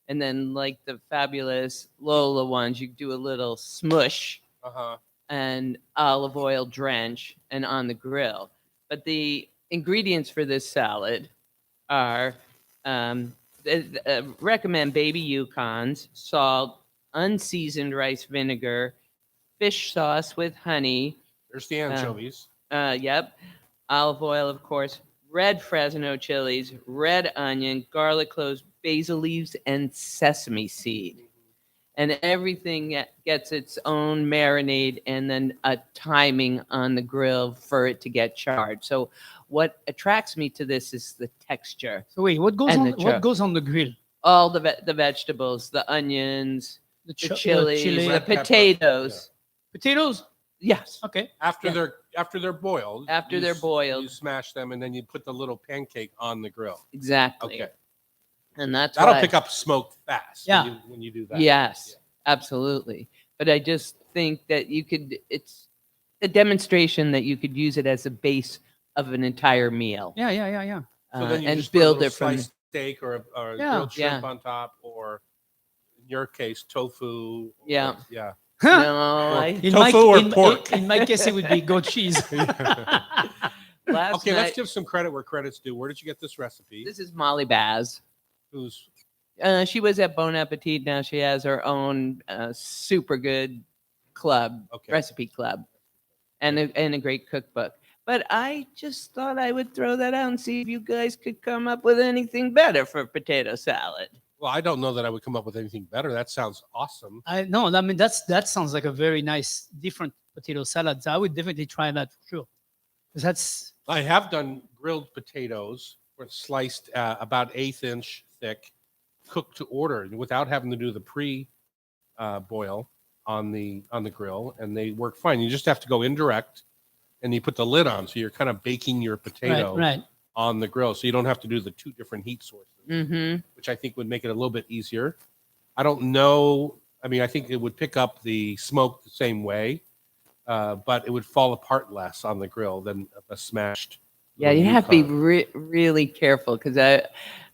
And then, like the fabulous Lola ones, you do a little smush Uh-huh. and olive oil drench and on the grill. But the ingredients for this salad are recommend baby Yukons, salt, unseasoned rice vinegar, fish sauce with honey. There's the anchovies. Yep. Olive oil, of course, red Fresno chilies, red onion, garlic cloves, basil leaves, and sesame seed. And everything gets its own marinade and then a timing on the grill for it to get charred. So what attracts me to this is the texture. So wait, what goes And on? the What chop. goes on the grill? All the vegetables, the onions, the chi- chilies, chili. the Red pepper. potatoes. Potatoes. Yes. Okay. After Yeah. they're boiled. After you they're s- boiled. You smash them and then you put the little pancake on the grill. Exactly. Okay. And that's That'll why, pick up smoke fast Yeah. when you do that. Yes, absolutely. But I just think that it's a demonstration that you could use it as a base of an entire meal Yeah. So then you and just put a build little it from. sliced steak or a Yeah. grilled shrimp Yeah. on top, or in your case, tofu. or- Yeah. Yeah. No, Tofu or pork? In my case, it would be goat cheese. last Okay, let's night, give some credit where credit's due. Where did you get this recipe? this is Molly Baz. Who's She was at Bon Appetit. Now she has her own super good club, Okay. recipe club, and a great cookbook. But I just thought I would throw that out and see if you guys could come up with anything better for potato salad. well, I don't know that I would come up with anything better. That sounds awesome. I mean that sounds like a very nice, different potato salad. I would definitely try that for sure. 'Cause that's I have done grilled potatoes, where it's sliced about 1/8 inch thick, cooked to order without having to do the pre boil on the grill, and they work fine. You just have to go indirect, and you put the lid on, so you're kind of baking your potato right. on the grill, so you don't have to do the two different heat sources, Mm-hmm. which I think would make it a little bit easier. I don't know. I mean, I think it would pick up the smoke the same way, but it would fall apart less on the grill than a smashed. Yeah, little you have to be Yukon. really careful because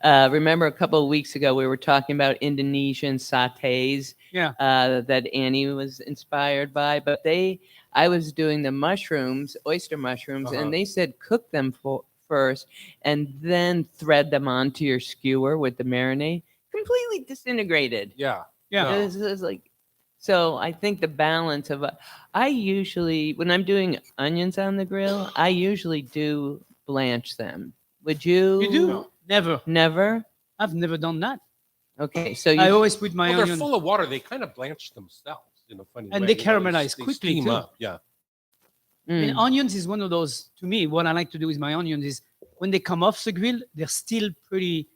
I remember a couple of weeks ago we were talking about Indonesian sattés Yeah. that Annie was inspired by, but I was doing the mushrooms, oyster mushrooms, Uh-huh. and they said cook them first and then thread them onto your skewer with the marinade. Completely disintegrated. Yeah. Yeah. No. It was like So I think the balance of I usually when I'm doing onions on the grill, I usually do blanch them. Would you? You do? Never. Never. I've never done that. Okay, so I you. always put my Well, they're onion, full of water. They kind of blanch themselves in a funny way. and they you know, caramelize they quickly steam too. up. Yeah. I mean, Mm. onions is one of those. To me, what I like to do with my onions is when they come off the grill, they're still pretty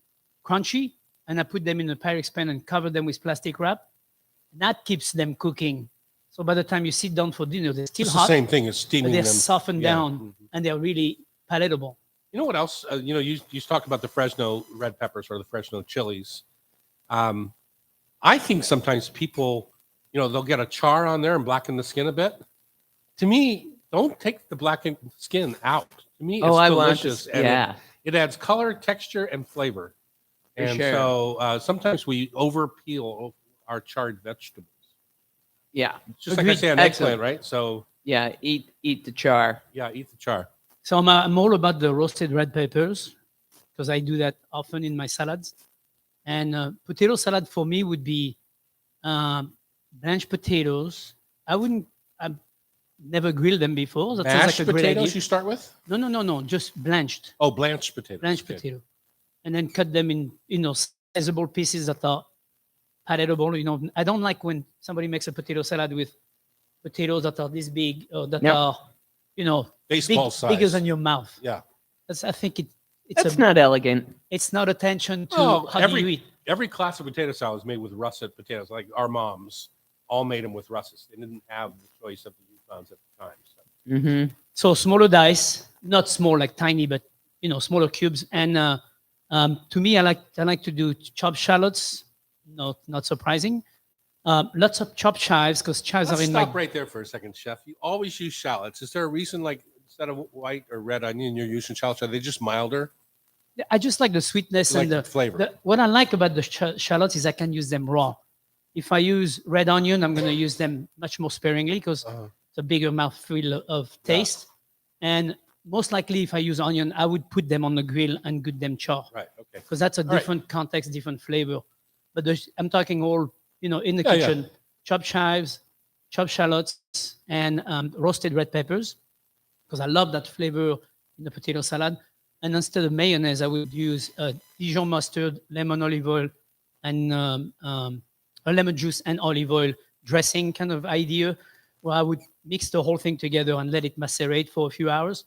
crunchy, and I put them in a Pyrex pan and cover them with plastic wrap. That keeps them cooking. So by the time you sit down for dinner, they're still It's the hot, same thing as but steaming they're them. softened Yeah. down, Mhm. and they're really palatable. You know what else? You know, you talked about the Fresno red peppers or the Fresno chilies. I think sometimes people, you know, they'll get a char on there and blacken the skin a bit. To me, don't take the blackened skin out. To me, it's Oh, I want delicious. this. And Yeah. it adds color, texture, and flavor. For And sure. so sometimes we over peel our charred vegetables. Yeah. Just like I Agreed. say on Excellent. eggplant, right? So Yeah. Eat the char. yeah, eat the char. So I'm all about the roasted red peppers because I do that often in my salads. And potato salad for me would be blanched potatoes. I've never grilled them before. That Mashed sounds like a great potatoes idea. you start with? No, just blanched, Oh, blanched potatoes. blanched Okay. potato. And then cut them in, sizable pieces that are palatable. I don't like when somebody makes a potato salad with potatoes that are this big or that Yep. are, Baseball bigger size. than your mouth. Yeah. I think it's That's not elegant. it's not attention to Well, how do you eat. every class of potato salad is made with russet potatoes. Like our moms all made them with russets. They didn't have the choice of the Yukons at the time. So. Mm-hmm. So smaller dice, not small like tiny, but smaller cubes. And to me, I like to do chopped shallots. Not surprising. Lots of chopped chives because chives Let's are in stop my. right there for a second, Chef. You always use shallots. Is there a reason, like instead of white or red onion, you're using shallots? Are they just milder? I just like the sweetness You like and the flavor. what I like about the shallots is I can use them raw. If I use red onion, I'm going to use them much more sparingly because it's a bigger mouthful of taste. And most likely, if I use onion, I would put them on the grill and get them charred. Right. Okay. Because that's a right. different context, different flavor. But I'm talking all, in the Yeah, kitchen, chopped chives, chopped shallots, and roasted red peppers, because I love that flavor in the potato salad. And instead of mayonnaise, I would use Dijon mustard, lemon olive oil, and a lemon juice and olive oil dressing kind of idea, where I would mix the whole thing together and let it macerate for a few hours,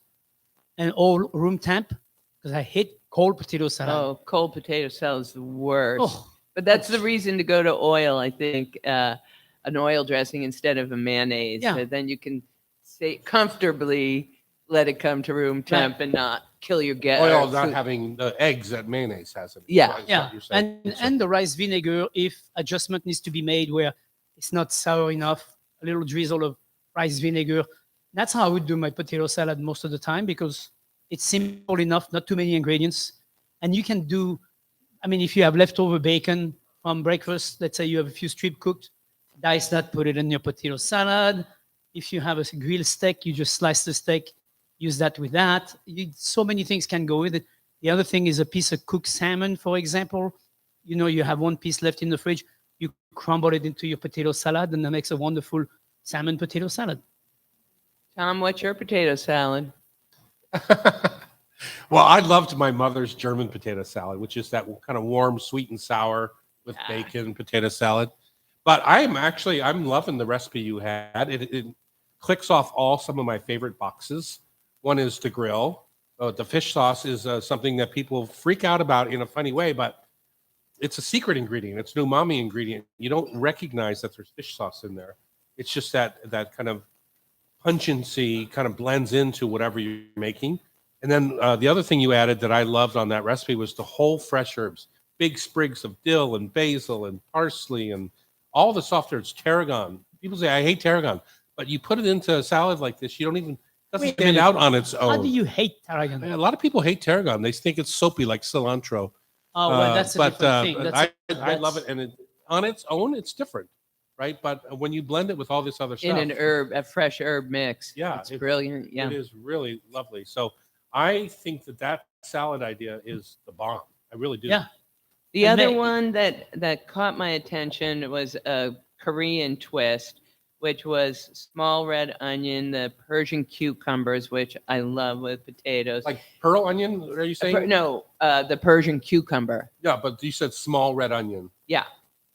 and all room temp, because I hate cold potato salad. Oh, cold potato salad is the worst. Oh, But that's the reason to go to oil, I think, an oil dressing instead of a mayonnaise. Yeah. So then you can say comfortably let it come to room temp and not kill your guest. Oil not having the eggs that mayonnaise has in it. Yeah. Right, is yeah, what you're saying. and the rice vinegar, if adjustment needs to be made where it's not sour enough, a little drizzle of rice vinegar. That's how I would do my potato salad most of the time because it's simple enough, not too many ingredients, and you can do. I mean, if you have leftover bacon from breakfast, let's say you have a few strip cooked, dice that, put it in your potato salad. If you have a grilled steak, you just slice the steak, use that with that. So many things can go with it. The other thing is a piece of cooked salmon, for example. You have one piece left in the fridge, you crumble it into your potato salad, and that makes a wonderful salmon potato salad. Tom, what's your potato salad? Well, I loved my mother's German potato salad, which is that kind of warm, sweet and sour with bacon potato salad. But I'm loving the recipe you had. It clicks off some of my favorite boxes. One is the grill. The fish sauce is something that people freak out about in a funny way, but it's a secret ingredient. It's an umami ingredient. You don't recognize that there's fish sauce in there. It's just that kind of pungency kind of blends into whatever you're making. And then the other thing you added that I loved on that recipe was the whole fresh herbs, big sprigs of dill and basil and parsley and all the soft herbs, tarragon. People say, I hate tarragon, but you put it into a salad like this, you don't even, doesn't stand out on its own. How do you hate tarragon? A lot of people hate tarragon. They think it's soapy like cilantro. Oh, well, that's a different thing. I love it. And on its own, it's different, right? But when you blend it with all this other stuff. In a fresh herb mix. Yeah. It's brilliant. Yeah. It is really lovely. So I think that salad idea is the bomb. I really do. Yeah. The other one that caught my attention was a Korean twist, which was small red onion, the Persian cucumbers, which I love with potatoes. Like pearl onion? Are you saying? No, the Persian cucumber. Yeah, but you said small red onion. Yeah,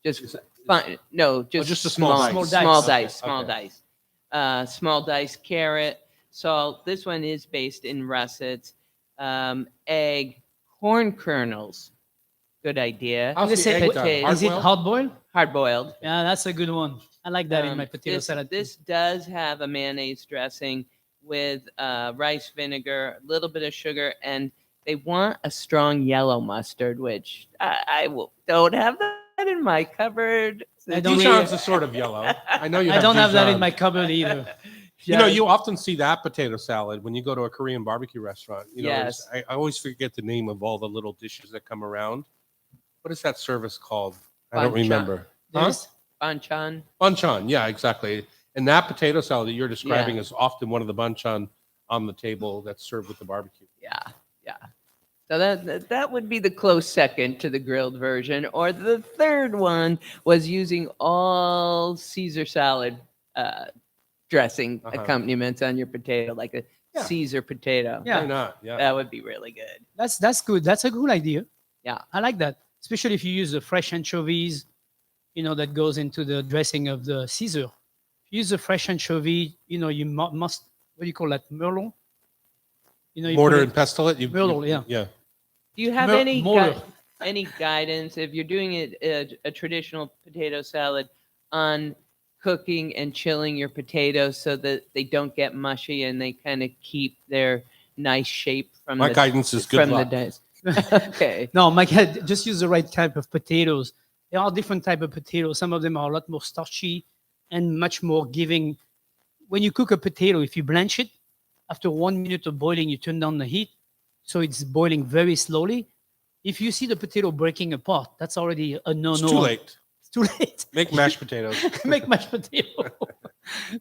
just Is that- fine. No, just just a small dice. Small Okay, dice. Small okay. dice. Small dice carrot, salt. This one is based in russets. Egg, corn kernels. Good idea. How's Is the it- egg done? Is it Hard-boiled? hard boiled? Hard boiled. Yeah, that's a good one. I like that in my potato this, salad. too. This does have a mayonnaise dressing with rice vinegar, a little bit of sugar, and they want a strong yellow mustard, which don't have that in my cupboard. I don't Dijon's is sort of yellow. I know you I have don't have that in Dijon. my cupboard either. You know, you often see that potato salad when you go to a Korean barbecue restaurant. You know, Yes. I always forget the name of all the little dishes that come around. What is that service called? I don't Banchan. remember. Huh? This? Banchan. Banchan, yeah, exactly. And that potato salad that you're describing is often one of the banchan on the table that's served with the barbecue. Yeah, yeah. So that would be the close second to the grilled version. Or the third one was using all Caesar salad dressing accompaniments on your potato, like a Yeah. Caesar potato. Yeah. Why not? Yeah. That would be really good. That's good. That's a good idea. Yeah. I like that, especially if you use the fresh anchovies, that goes into the dressing of the Caesar. If you use the fresh anchovy, you must, what do you call that, merlot? You Mortar put and pestle it? Merlot, yeah. Yeah. Do you have Mer- any mortar. any guidance if you're doing a traditional potato salad on cooking and chilling your potatoes so that they don't get mushy and they kind of keep their nice shape from My the guidance is good from luck. the dice? Okay. No, my God, just use the right type of potatoes. There are different type of potatoes. Some of them are a lot more starchy and much more giving. When you cook a potato, if you blanch it, after 1 minute of boiling, you turn down the heat, so it's boiling very slowly. If you see the potato breaking apart, that's already a no-no. It's too late. It's too late. Make mashed potatoes. Make mashed potato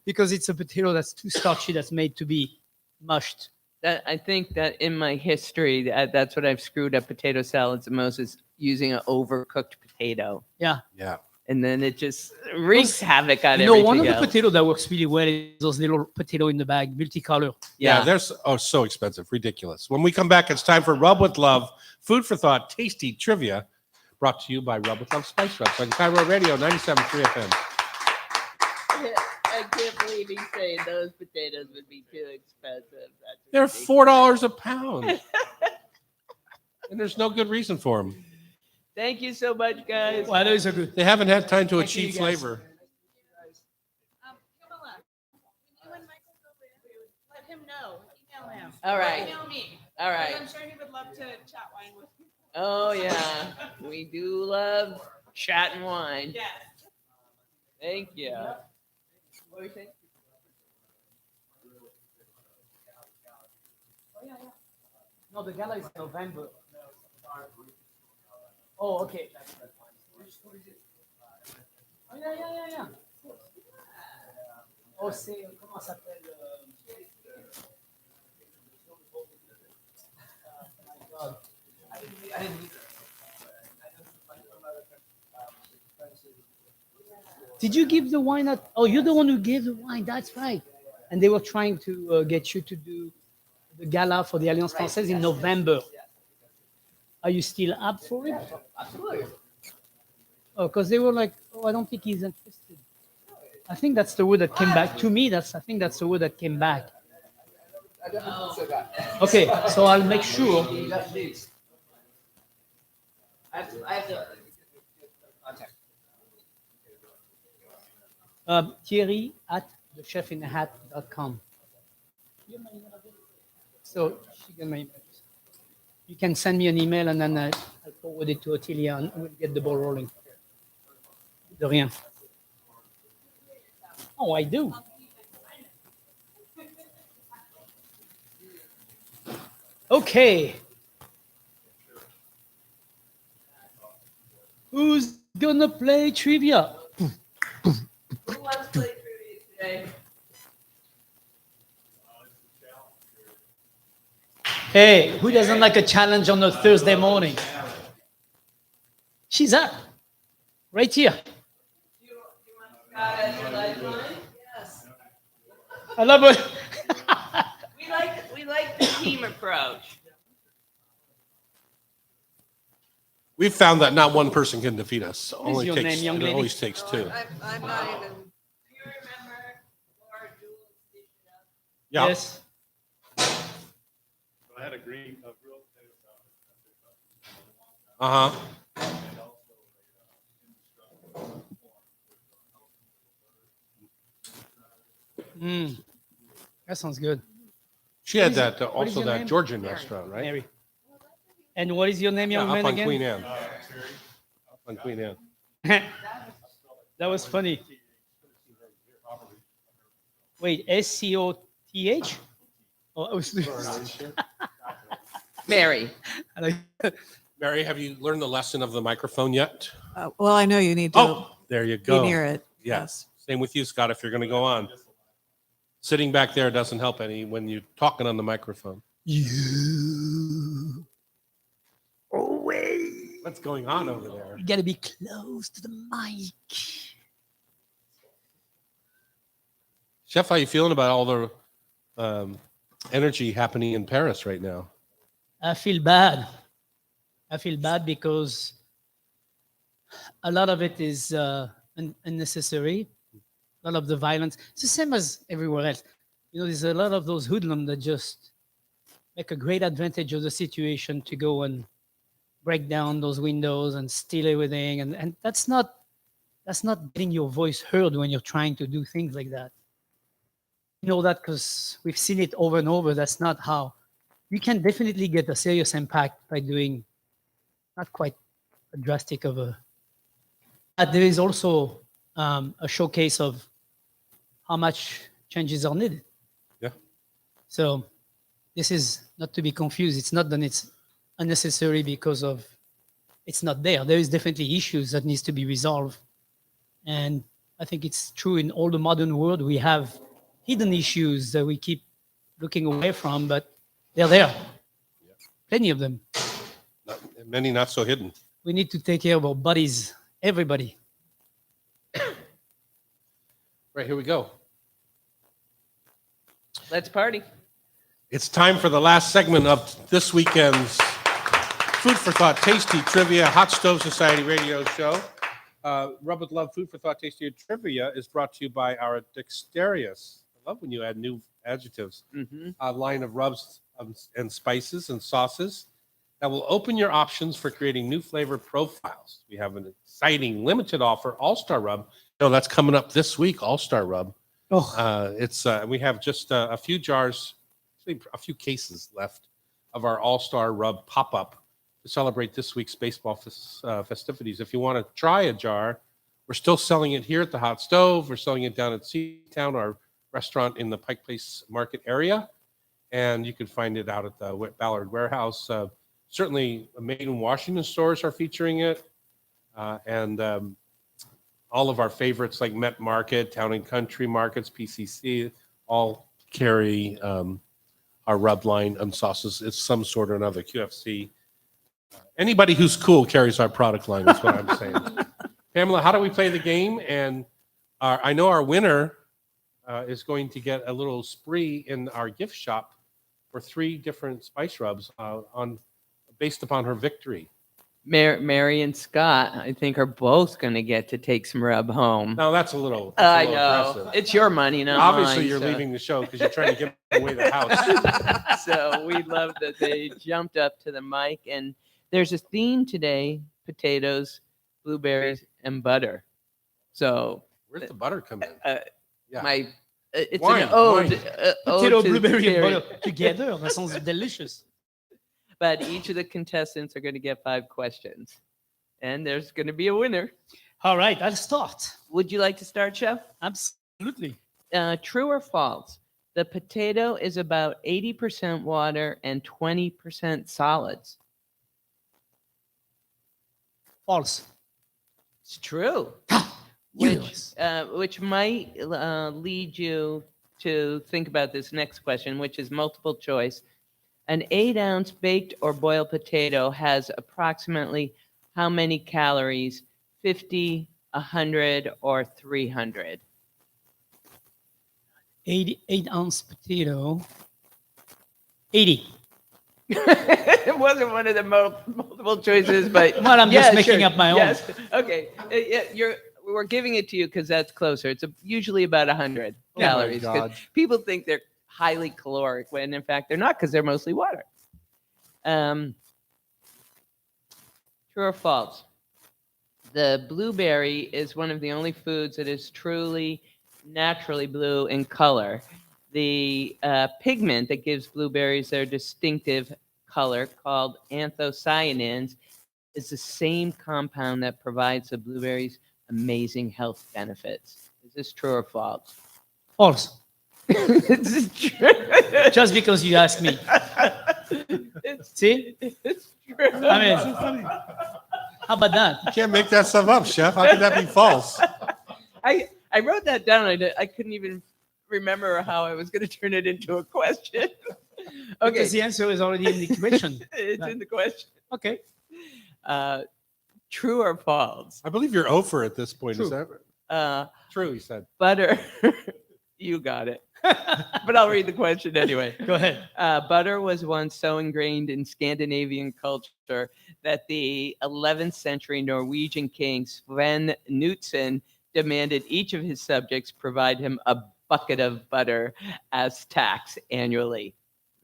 because it's a potato that's too starchy, that's made to be mushed. I think that in my history, that's what I've screwed up potato salads the most is using an overcooked potato. Yeah. Yeah. And then it just wreaks havoc on You know, everything one of the else. potato that works really well is those little potato in the bag, multicolor. Yeah, they're so expensive, ridiculous. When we come back, it's time for Rub with Love, food for thought, tasty trivia, brought to you by Rub with Love Spice Rubs on Cairo Radio 97.3 FM. I can't believe he's saying those potatoes would be too expensive. That's They're ridiculous. $4 a pound, and there's no good reason for them. Thank you so much, guys. Well, those are good. They haven't had time to Thank you, achieve guys. flavor. Camilla, you and Michael go let him know. Email him. All right. Email me. All right. I'm sure he would love to chat wine with you. Oh, yeah. We do love chat and wine. Yes. Thank you. What were you saying? No, the gala is November. Oh, okay. Oh, yeah. Oh, c'est, comment ça s'appelle? My God. I didn't Did you give the wine at? Oh, you're the one who gave the wine. That's right. And they were trying to get you to do the gala for the Alliance Française in November. Are you still up for it? Absolutely. Oh, because they were like, oh, I don't think he's interested. I think that's the word that came back to me. I think that's the word that came back. Okay, so I'll make sure. I have to contact. Thierry at thechefinthehat.com. So she got my email. You can send me an email and then I'll forward it to Ottilia and we'll get the ball rolling. De rien. Oh, I do. Okay. Who's gonna play trivia? Who wants to play trivia today? Hey, who doesn't like a challenge on a Thursday morning? She's up. Right here. I love it. We like the team approach. We've found that not one person can defeat us. What is your name, young It lady? always takes two. I'm not even. Do you remember Laura Jules? Yeah. Yes. I had a green, a real potato salad. Uh-huh. And also That sounds good. She had is- that, what is also your that name? Georgian restaurant, right? Mary. And what is your name, Yeah, young up man, on again? Queen Anne. Up on Queen Anne. That was funny. Wait, SCOTH? Oh, I was Mary. I like- Mary, have you learned the lesson of the microphone yet? Well, I know you need to Oh, there you be go. near it. Yes. Same with you, Scott, if you're going to go on. Sitting back there doesn't help any when you're talking on the microphone. You. Oh, wait. What's going on over there? You gotta be close to the mic. Chef, how you feeling about all the energy happening in Paris right now? I feel bad. I feel bad because a lot of it is unnecessary. A lot of the violence. It's the same as everywhere else. You know, there's a lot of those hoodlums that just make a great advantage of the situation to go and break down those windows and steal everything. And that's not getting your voice heard when you're trying to do things like that. You know that because we've seen it over and over. That's not how. You can definitely get a serious impact by doing not quite a drastic of a. But there is also a showcase of how much changes are needed. Yeah. So this is not to be confused. It's not that it's unnecessary because of it's not there. There is definitely issues that needs to be resolved. And I think it's true in all the modern world. We have hidden issues that we keep looking away from, but they're there. Plenty of them. Many not so hidden. We need to take care of our bodies, everybody. Right, here we go. Let's party. It's time for the last segment of this weekend's Food for Thought Tasty Trivia Hot Stove Society radio show. Rub with Love Food for Thought Tasty Trivia is brought to you by our Dexterious. I love when you add new adjectives. A line of rubs and spices and sauces that will open your options for creating new flavor profiles. We have an exciting limited offer, All-Star Rub. No, that's coming up this week, All-Star Rub. Oh, We have just a few jars, actually a few cases left of our All-Star Rub pop-up to celebrate this week's baseball festivities. If you want to try a jar, we're still selling it here at the Hot Stove. We're selling it down at Seatown, our restaurant in the Pike Place Market area. And you can find it out at the Ballard Warehouse. Certainly, Made in Washington stores are featuring it. And all of our favorites like Met Market, Town and Country Markets, PCC, all carry our rub line and sauces. It's some sort or another, QFC. Anybody who's cool carries our product line, that's what I'm saying. Pamela, how do we play the game? And I know our winner is going to get a little spree in our gift shop for 3 different spice rubs based upon her victory. Mary and Scott, I think, are both going to get to take some rub home. Now that's a little, I that's a little know. aggressive. It's your money, not Obviously, mine. you're so. leaving the show because you're trying to give away the house. So we love that they jumped up to the mic. And there's a theme today: potatoes, blueberries, and butter. So Where's the butter come in? Yeah. it's Wine, an ode, wine. ode potato, to blueberry, and Terry. butter together. That sounds delicious. But each of the contestants are going to get 5 questions, and there's going to be a winner. All right, I'll start. Would you like to start, Chef? Absolutely. True or false? The potato is about 80% water and 20% solids. False. It's true. Yes. Which might lead you to think about this next question, which is multiple choice. An 8-ounce baked or boiled potato has approximately how many calories? 50, 100, or 300? 8-ounce potato. 80. It wasn't one of the multiple choices, but Well, I'm just making sure. up my own. Yes. Okay. We're giving it to you because that's closer. It's usually about 100 Oh my calories. 'Cause God. people think they're highly caloric when in fact they're not because they're mostly water. True or false? The blueberry is one of the only foods that is truly naturally blue in color. The pigment that gives blueberries their distinctive color, called anthocyanins, is the same compound that provides the blueberries amazing health benefits. Is this true or false? False. This is true. Just because you asked me. See? It's true. I mean, how about that? You can't make that stuff up, Chef. How could that be false? I wrote that down. I couldn't even remember how I was going to turn it into a question. Okay, Because the answer is already in the question. it's in the question. Okay. True or false? I believe you're over at this point. Is True. that true? He said. Butter. You got it. But I'll read the question anyway. Go ahead. Butter was once so ingrained in Scandinavian culture that the 11th century Norwegian king Sven Knutsen demanded each of his subjects provide him a bucket of butter as tax annually.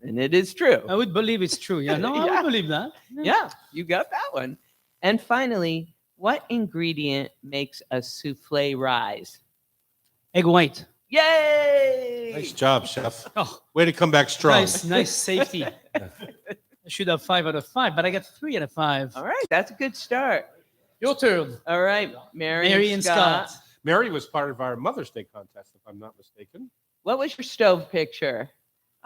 And it is true. I would believe it's true. Yeah, no, I Yeah. would believe that. Yeah, you got that one. And finally, what ingredient makes a souffle rise? Egg white. Yay! Nice job, Chef. Oh, Way to come back strong. nice safety. I should have 5 out of 5, but I got 3 out of 5. All right, that's a good start. Your turn. All right, Mary, Mary and Scott. Mary was part of our Mother's Day contest, if I'm not mistaken. What was your stove picture?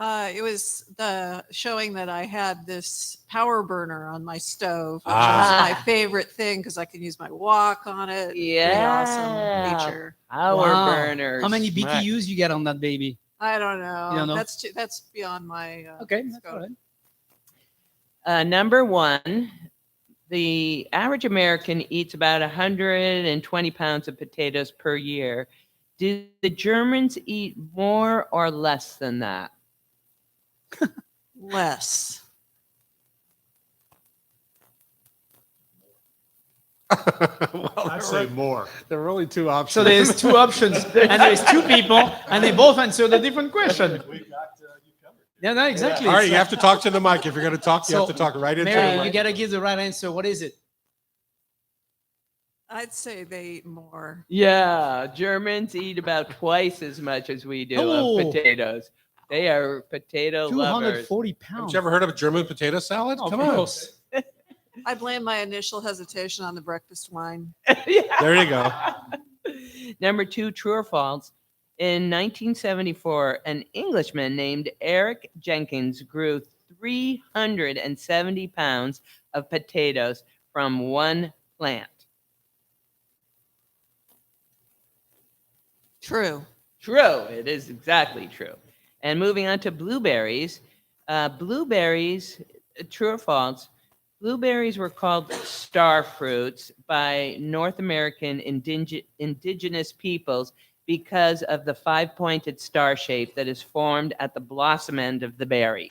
It was the showing that I had this power burner on my stove, which Ah. was my favorite thing because I can use my wok on it. Pretty Yeah. awesome feature. Power Wow. burners. How many Smart. BTUs you get on that baby? I don't know. You don't know? That's beyond my. Okay, that's scope. all right. Number one, the average American eats about 120 pounds of potatoes per year. Do the Germans eat more or less than that? Less. Well, I'd say more. there were only two options. So there's 2 options, and there's 2 people, and they both answered a different question. We got you covered. Yeah, no, exactly. All right, It's you have to talk to the mic. If you're going to talk, you So, have to talk right into the Mary, you mic. got to give the right answer. What is it? I'd say they eat more. Yeah, Germans eat about twice as much as we do Oh. of potatoes. They are potato lovers. 240 Haven't pounds. you ever heard of a German potato salad? Of Come on. course. I blame my initial hesitation on the breakfast wine. Yeah. There you go. Number 2, true or false? In 1974, an Englishman named Eric Jenkins grew 370 pounds of potatoes from one plant. True. True. It is exactly true. And moving on to blueberries. Blueberries, true or false? Blueberries were called star fruits by North American indigenous peoples because of the 5-pointed star shape that is formed at the blossom end of the berry.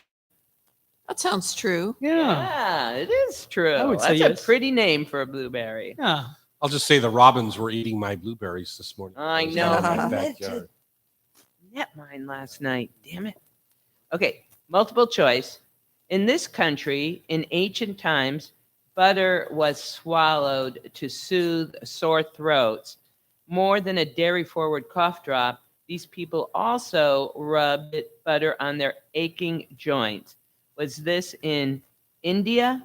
That sounds true. Yeah. Yeah, it is true. I would say That's yes. a pretty name for a blueberry. Yeah. I'll just say the robins were eating my blueberries this morning. I was know. out in my I meant backyard. to net mine last night. Damn it. Okay, multiple choice. In this country, in ancient times, butter was swallowed to soothe sore throats. More than a dairy-forward cough drop, these people also rubbed butter on their aching joints. Was this in India,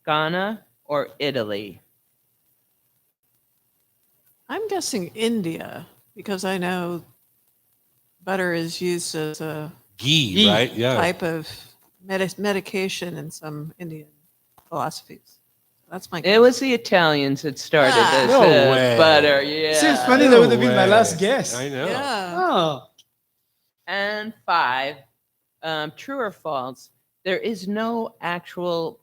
Ghana, or Italy? I'm guessing India because I know butter is used as a Ghee, Ghee. right? Yeah. type of medication in some Indian philosophies. That's my It guess. was the Italians that started Ah. this No way. butter. Yeah. Seems funny No that would have been my way. last guess. I know. Yeah. Oh, And 5, true or false? There is no actual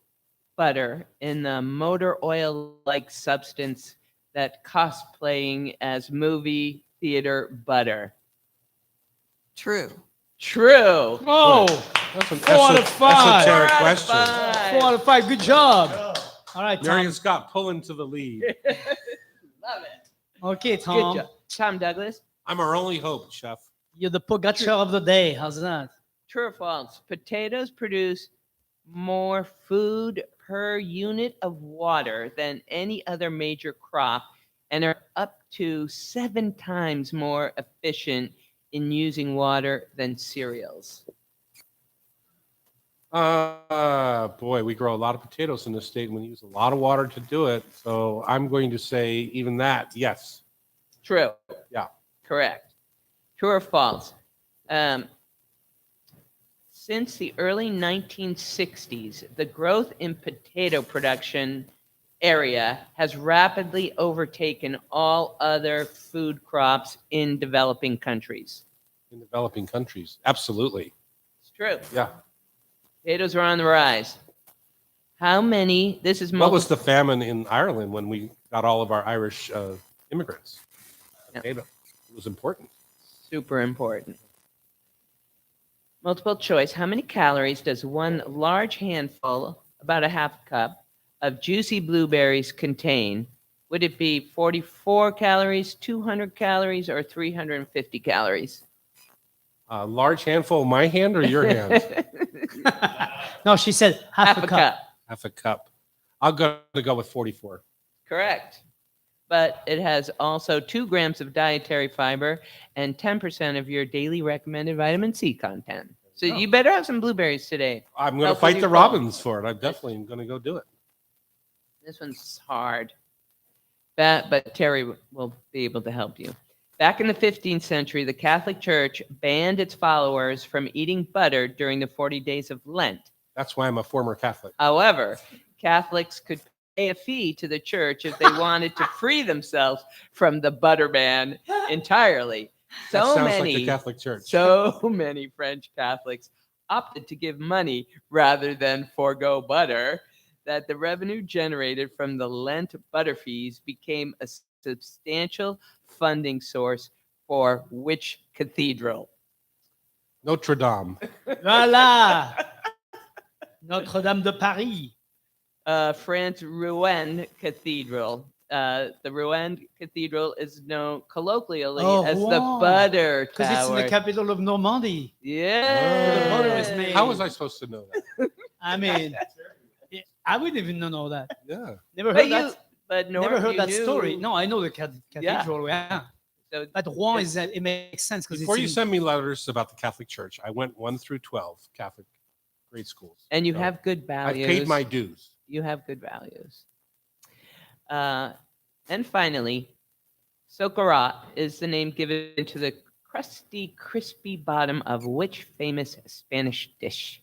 butter in the motor oil-like substance that cosplaying as movie theater butter. True. True. Oh, That's an 4 out of 5. esoteric 4 out of question. 5. 4 out of 5. Good job. All right, Mary Tom. and Scott pulling to the lead. Love it. Okay, Good Tom. job. Tom Douglas. I'm our only hope, Chef. You're the Pogacar of the day. How's that? True or false? Potatoes produce more food per unit of water than any other major crop and are up to 7 times more efficient in using water than cereals. Boy, we grow a lot of potatoes in this state and we use a lot of water to do it. So I'm going to say even that, yes. True. Yeah. Correct. True or false? Since the early 1960s, the growth in potato production area has rapidly overtaken all other food crops in developing countries. In developing countries, absolutely. It's true. Yeah. Potatoes are on the rise. How many? This is What was the famine in Ireland when we got all of our Irish immigrants? Yeah. Potato. It was important. super important. Multiple choice. How many calories does one large handful, about a half cup, of juicy blueberries contain? Would it be 44 calories, 200 calories, or 350 calories? A large handful in my hand or your hand? No, she said half a cup. Half a cup. I'll go with 44. Correct. But it has also 2 grams of dietary fiber and 10% of your daily recommended vitamin C content. So you better have some blueberries today. I'm going to Help fight with the your cold. robins for it. I definitely am going to go do it. This one's hard. But Terry will be able to help you. Back in the 15th century, the Catholic Church banned its followers from eating butter during the 40 days of Lent. That's why I'm a former Catholic. However, Catholics could pay a fee to the church if they wanted to free themselves from the butter ban entirely. That So sounds many, like the Catholic Church. so many French Catholics opted to give money rather than forego butter that the revenue generated from the Lent butter fees became a substantial funding source for which cathedral? Notre Dame. Voila! Notre-Dame de Paris. France Rouen Cathedral. The Rouen Cathedral is known colloquially as the Rouen. Butter Because it's in the Tower. capital of Normandy. Yeah. The butter is made. How was I supposed to know that? I mean, I wouldn't even know that. Yeah. Never But heard that. you, but Norm, Never heard you that knew- story. No, I know the cathedral. Yeah. So But Rouen is that it makes sense because Before it's you in, send me letters about the Catholic Church, I went 1 through 12 Catholic grade schools. and you So have good I've values. paid my dues. You have good values. And finally, Socarrat is the name given to the crusty, crispy bottom of which famous Spanish dish?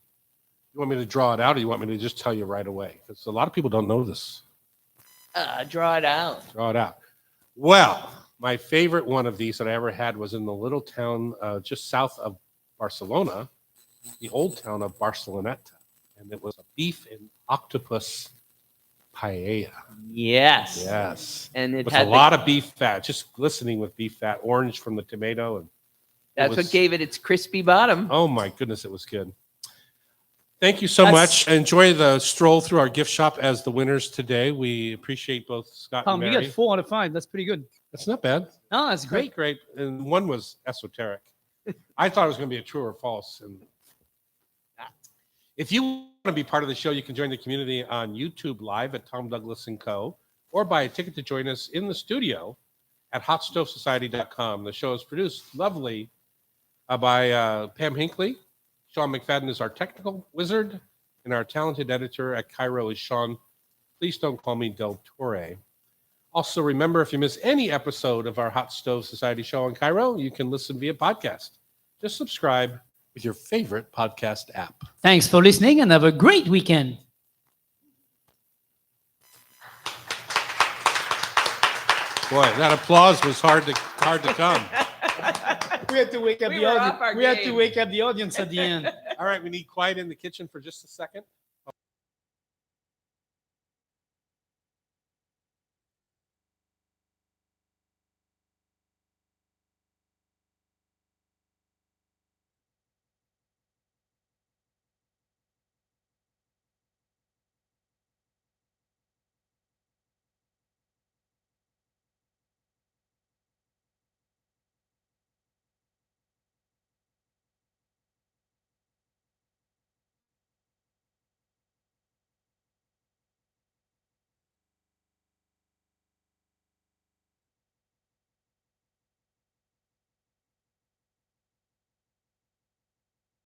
You want me to draw it out, or you want me to just tell you right away? Because a lot of people don't know this. Draw it out. Draw it out. Well, my favorite one of these that I ever had was in the little town just south of Barcelona, the old town of Barceloneta. And it was a beef and octopus paella. Yes. Yes. And it With had a lot of beef fat, just glistening with beef fat, orange from the tomato. And that's what gave it its crispy bottom. oh my goodness, it was good. Thank you so That's- much. Enjoy the stroll through our gift shop as the winners today. We appreciate both Scott Tom, and you Mary. got 4 out of 5. That's pretty good. That's not bad. No, that's great. Great. And one was esoteric. I thought it was going to be a true or false. And if you want to be part of the show, you can join the community on YouTube Live at Tom Douglas & Co. or buy a ticket to join us in the studio at hotstovesociety.com. The show is produced lovely by Pam Hinckley. Sean McFadden is our technical wizard, and our talented editor at Cairo is Sean. Please don't call me Del Torre. Also, remember, if you miss any episode of our Hot Stove Society show on Cairo, you can listen via podcast. Just subscribe with your favorite podcast app. Thanks for listening and have a great weekend. Boy, that applause was hard to come. We had to wake up We the were audience. off our We had to game. wake up the audience at the end. All right, we need quiet in the kitchen for just a second.